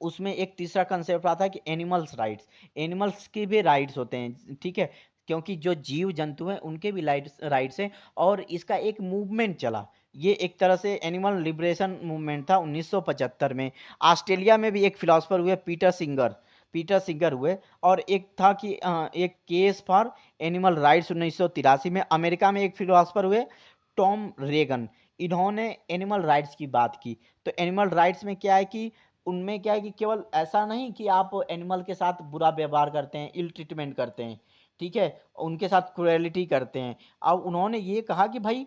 उसमें एक तीसरा कंसेप्ट आता है कि एनिमल्स राइट्स। एनिमल्स के भी राइट्स होते हैं। ठीक है, क्योंकि जो जीव जंतु हैं उनके भी राइट्स हैं, और इसका एक मूवमेंट चला। ये एक तरह से एनिमल लिबरेशन मूवमेंट था 1975 में। ऑस्ट्रेलिया में भी एक फिलोसफर हुए पीटर सिंगर हुए, और एक था कि एक केस फॉर एनिमल राइट्स 1983 में। अमेरिका में एक फिलोसफर हुए टॉम रेगन, इन्होंने एनिमल राइट्स की बात की। तो एनिमल राइट्स में क्या है कि उनमें क्या है कि केवल ऐसा नहीं कि आप एनिमल के साथ बुरा व्यवहार करते हैं, इल ट्रीटमेंट करते हैं, ठीक है, उनके साथ क्रुएलिटी करते हैं। अब उन्होंने ये कहा कि भाई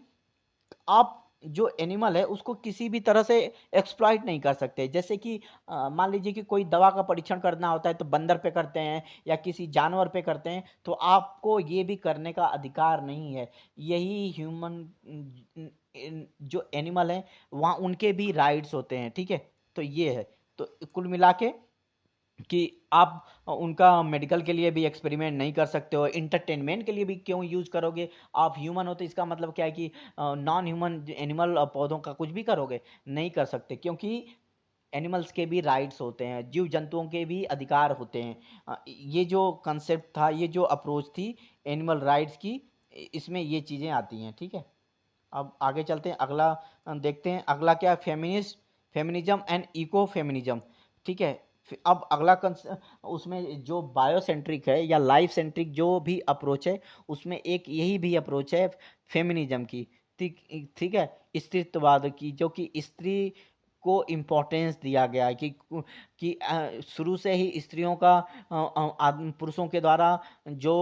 आप जो एनिमल है उसको किसी भी तरह से एक्सप्लॉइट नहीं कर सकते। जैसे कि मान लीजिए कि कोई दवा का परीक्षण करना होता है तो बंदर पे करते हैं या किसी जानवर पे करते हैं, तो आपको ये भी करने का अधिकार नहीं है। यही ह्यूमन जो एनिमल है वहाँ उनके भी राइट्स होते हैं। ठीक है, तो ये है। तो कुल मिला के कि आप उनका मेडिकल के लिए भी एक्सपेरिमेंट नहीं कर सकते हो, इंटरटेनमेंट के लिए भी क्यों यूज़ करोगे। आप ह्यूमन हो तो इसका मतलब क्या है कि नॉन ह्यूमन एनिमल पौधों का कुछ भी करोगे, नहीं कर सकते, क्योंकि एनिमल्स के भी राइट्स होते हैं, जीव जंतुओं के भी अधिकार होते हैं। ये जो कंसेप्ट था, ये जो अप्रोच थी एनिमल राइट्स की, इसमें ये चीज़ें आती हैं। ठीक है, अब आगे चलते हैं, अगला देखते हैं। अगला क्या है, फेमिनिज्म एंड इको फेमिनिज्म। ठीक है, अब अगला उसमें जो बायोसेंट्रिक है या लाइफ सेंट्रिक जो भी अप्रोच है, उसमें एक यही भी अप्रोच है फेमिनिज्म की। ठीक ठीक है, स्त्रीत्ववाद की, जो कि स्त्री को इम्पोर्टेंस दिया गया है कि शुरू से ही स्त्रियों का पुरुषों के द्वारा जो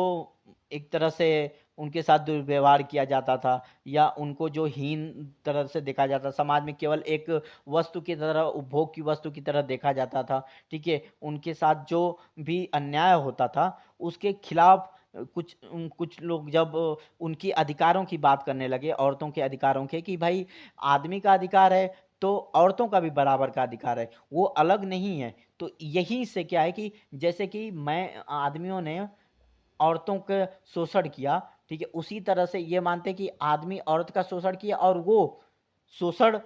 एक तरह से उनके साथ दुर्व्यवहार किया जाता था, या उनको जो हीन तरह से देखा जाता, समाज में केवल एक वस्तु की तरह, उपभोग की वस्तु की तरह देखा जाता था। ठीक है, उनके साथ जो भी अन्याय होता था उसके खिलाफ कुछ कुछ लोग जब उनकी अधिकारों की बात करने लगे, औरतों के अधिकारों के, कि भाई आदमी का अधिकार है तो औरतों का भी बराबर का अधिकार है, वो अलग नहीं है। तो यही से क्या है कि जैसे कि मैं आदमियों ने औरतों का शोषण किया, ठीक है, उसी तरह से ये मानते हैं कि आदमी औरत का शोषण किया और वो शोषण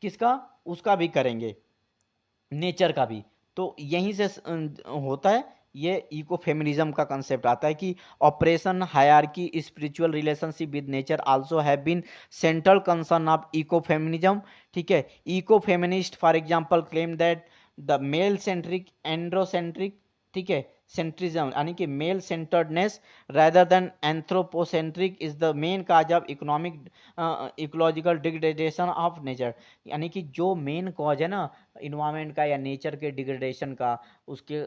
किसका, उसका भी करेंगे, नेचर का भी। तो यहीं से होता है ये इको फेमिनिज्म का कंसेप्ट आता है कि operation hierarchy spiritual relationship with nature also have been central concern of eco feminism. ठीक है, eco feminist for example claim that the male centric androcentric, ठीक है, सेंट्रिज्म यानी कि male centeredness rather than anthropocentric is the main cause of economic ecological degradation of nature। यानी कि जो main cause है ना इन्वायरमेंट का या नेचर के डिग्रेडेशन का, उसके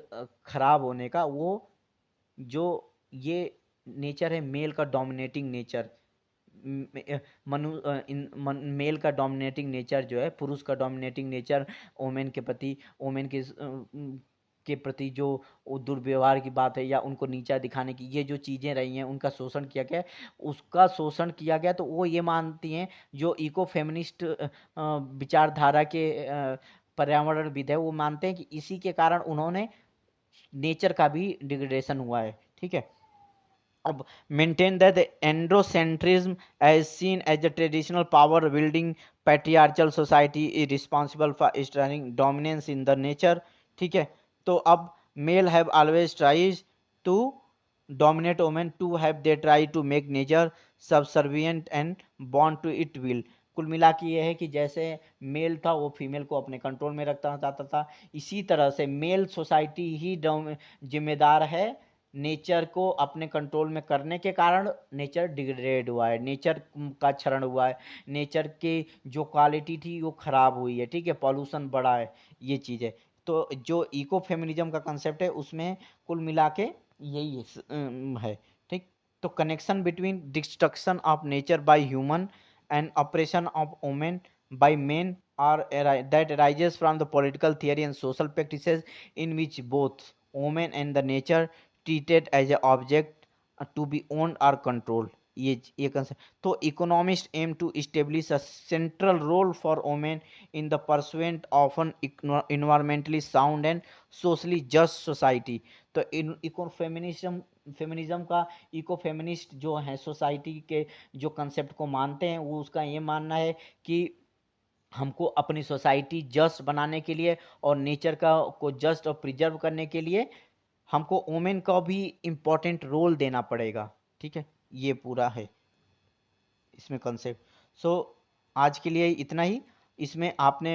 खराब होने का, वो जो ये नेचर है मेल का डोमिनेटिंग नेचर, मेल का डोमिनेटिंग नेचर जो है, पुरुष का डोमिनेटिंग नेचर वोमेन के प्रति, वोमेन के प्रति जो दुर्व्यवहार की बात है या उनको नीचा दिखाने की, ये जो चीज़ें रही हैं उनका शोषण किया गया, उसका शोषण किया गया। तो वो ये मानती हैं जो इको फेमिनिस्ट विचारधारा के पर्यावरणविद है, वो मानते हैं कि इसी के कारण उन्होंने नेचर का भी डिग्रेडेशन हुआ है। ठीक है, अब maintain that the androcentrism as seen as the traditional power wielding patriarchal society is responsible for strengthening dominance in the nature। ठीक है, तो अब male have always tried to dominate women to have they try to make nature subservient and born to it will। कुल मिला के ये है कि जैसे मेल था वो फीमेल को अपने कंट्रोल में रखना चाहता था, इसी तरह से मेल सोसाइटी ही जिम्मेदार है नेचर को अपने कंट्रोल में करने के कारण नेचर डिग्रेड हुआ है, नेचर का क्षरण हुआ है, नेचर की जो क्वालिटी थी वो खराब हुई है। ठीक है, पॉल्यूशन बढ़ा है, ये चीज़ है। तो जो इको फेमिनिज्म का कंसेप्ट है उसमें कुल मिला के यही है। ठीक, तो connection between destruction of nature by human and operation of women by men are that arises from the political theory and social practices in which both women and the nature treated as a object to be owned or controlled। ये concept. तो economist aim to establish a central role for women in the pursuant of an environmentally sound and socially just society. तो eco feminism का, eco feminist जो हैं society के जो concept को मानते हैं, वो उसका ये मानना है कि हमको अपनी सोसाइटी जस्ट बनाने के लिए और नेचर का को जस्ट और प्रिजर्व करने के लिए हमको वोमेन का भी इम्पोर्टेंट रोल देना पड़ेगा। ठीक है, ये पूरा है इसमें कंसेप्ट। सो आज के लिए इतना ही। इसमें आपने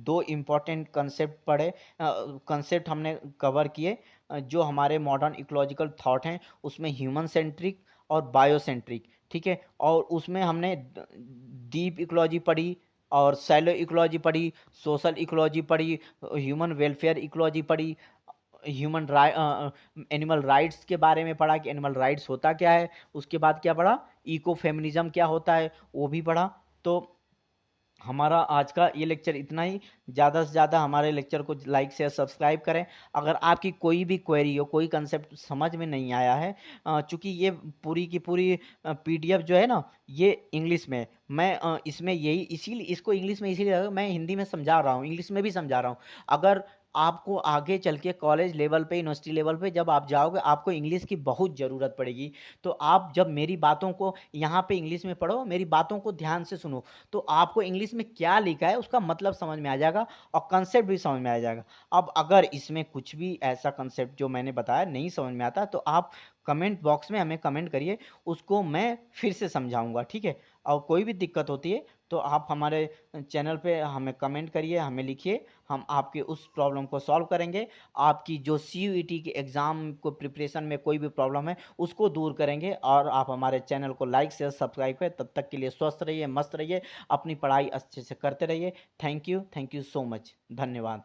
दो इम्पोर्टेंट कंसेप्ट पढ़े, कंसेप्ट हमने कवर किए जो हमारे मॉडर्न इकोलॉजिकल थॉट हैं, उसमें ह्यूमन सेंट्रिक और बायोसेंट्रिक। ठीक है, और उसमें हमने डीप इकोलॉजी पढ़ी और सैलो इकोलॉजी पढ़ी, सोशल इकोलॉजी पढ़ी, ह्यूमन वेलफेयर इकोलॉजी पढ़ी, ह्यूमन एनिमल राइट्स के बारे में पढ़ा कि एनिमल राइट्स होता क्या है, उसके बाद क्या पढ़ा, इको फेमिनिज्म क्या होता है वो भी पढ़ा। तो हमारा आज का ये लेक्चर इतना ही। ज़्यादा से ज़्यादा हमारे लेक्चर को लाइक शेयर सब्सक्राइब करें। अगर आपकी कोई भी क्वेरी हो, कोई कंसेप्ट समझ में नहीं आया है, चूँकि ये पूरी की पूरी पीडीएफ जो है ना ये इंग्लिश में, मैं इसमें यही इसीलिए इसको इंग्लिश में इसीलिए मैं हिंदी में समझा रहा हूँ, इंग्लिश में भी समझा रहा हूँ। अगर आपको आगे चल के कॉलेज लेवल पे, यूनिवर्सिटी लेवल पे जब आप जाओगे, आपको इंग्लिश की बहुत ज़रूरत पड़ेगी। तो आप जब मेरी बातों को यहाँ पे इंग्लिश में पढ़ो, मेरी बातों को ध्यान से सुनो, तो आपको इंग्लिश में क्या लिखा है उसका मतलब समझ में आ जाएगा और कंसेप्ट भी समझ में आ जाएगा। अब अगर इसमें कुछ भी ऐसा कंसेप्ट जो मैंने बताया नहीं समझ में आता, तो आप कमेंट बॉक्स में हमें कमेंट करिए, उसको मैं फिर से समझाऊंगा, ठीक है। और कोई भी दिक्कत होती है तो आप हमारे चैनल पे हमें कमेंट करिए, हमें लिखिए, हम आपके उस प्रॉब्लम को सॉल्व करेंगे। आपकी जो CUET के एग्ज़ाम को प्रिपरेशन में कोई भी प्रॉब्लम है उसको दूर करेंगे। और आप हमारे चैनल को लाइक शेयर सब्सक्राइब करें। तब तक के लिए स्वस्थ रहिए, मस्त रहिए, अपनी पढ़ाई अच्छे से करते रहिए। थैंक यू सो मच, धन्यवाद।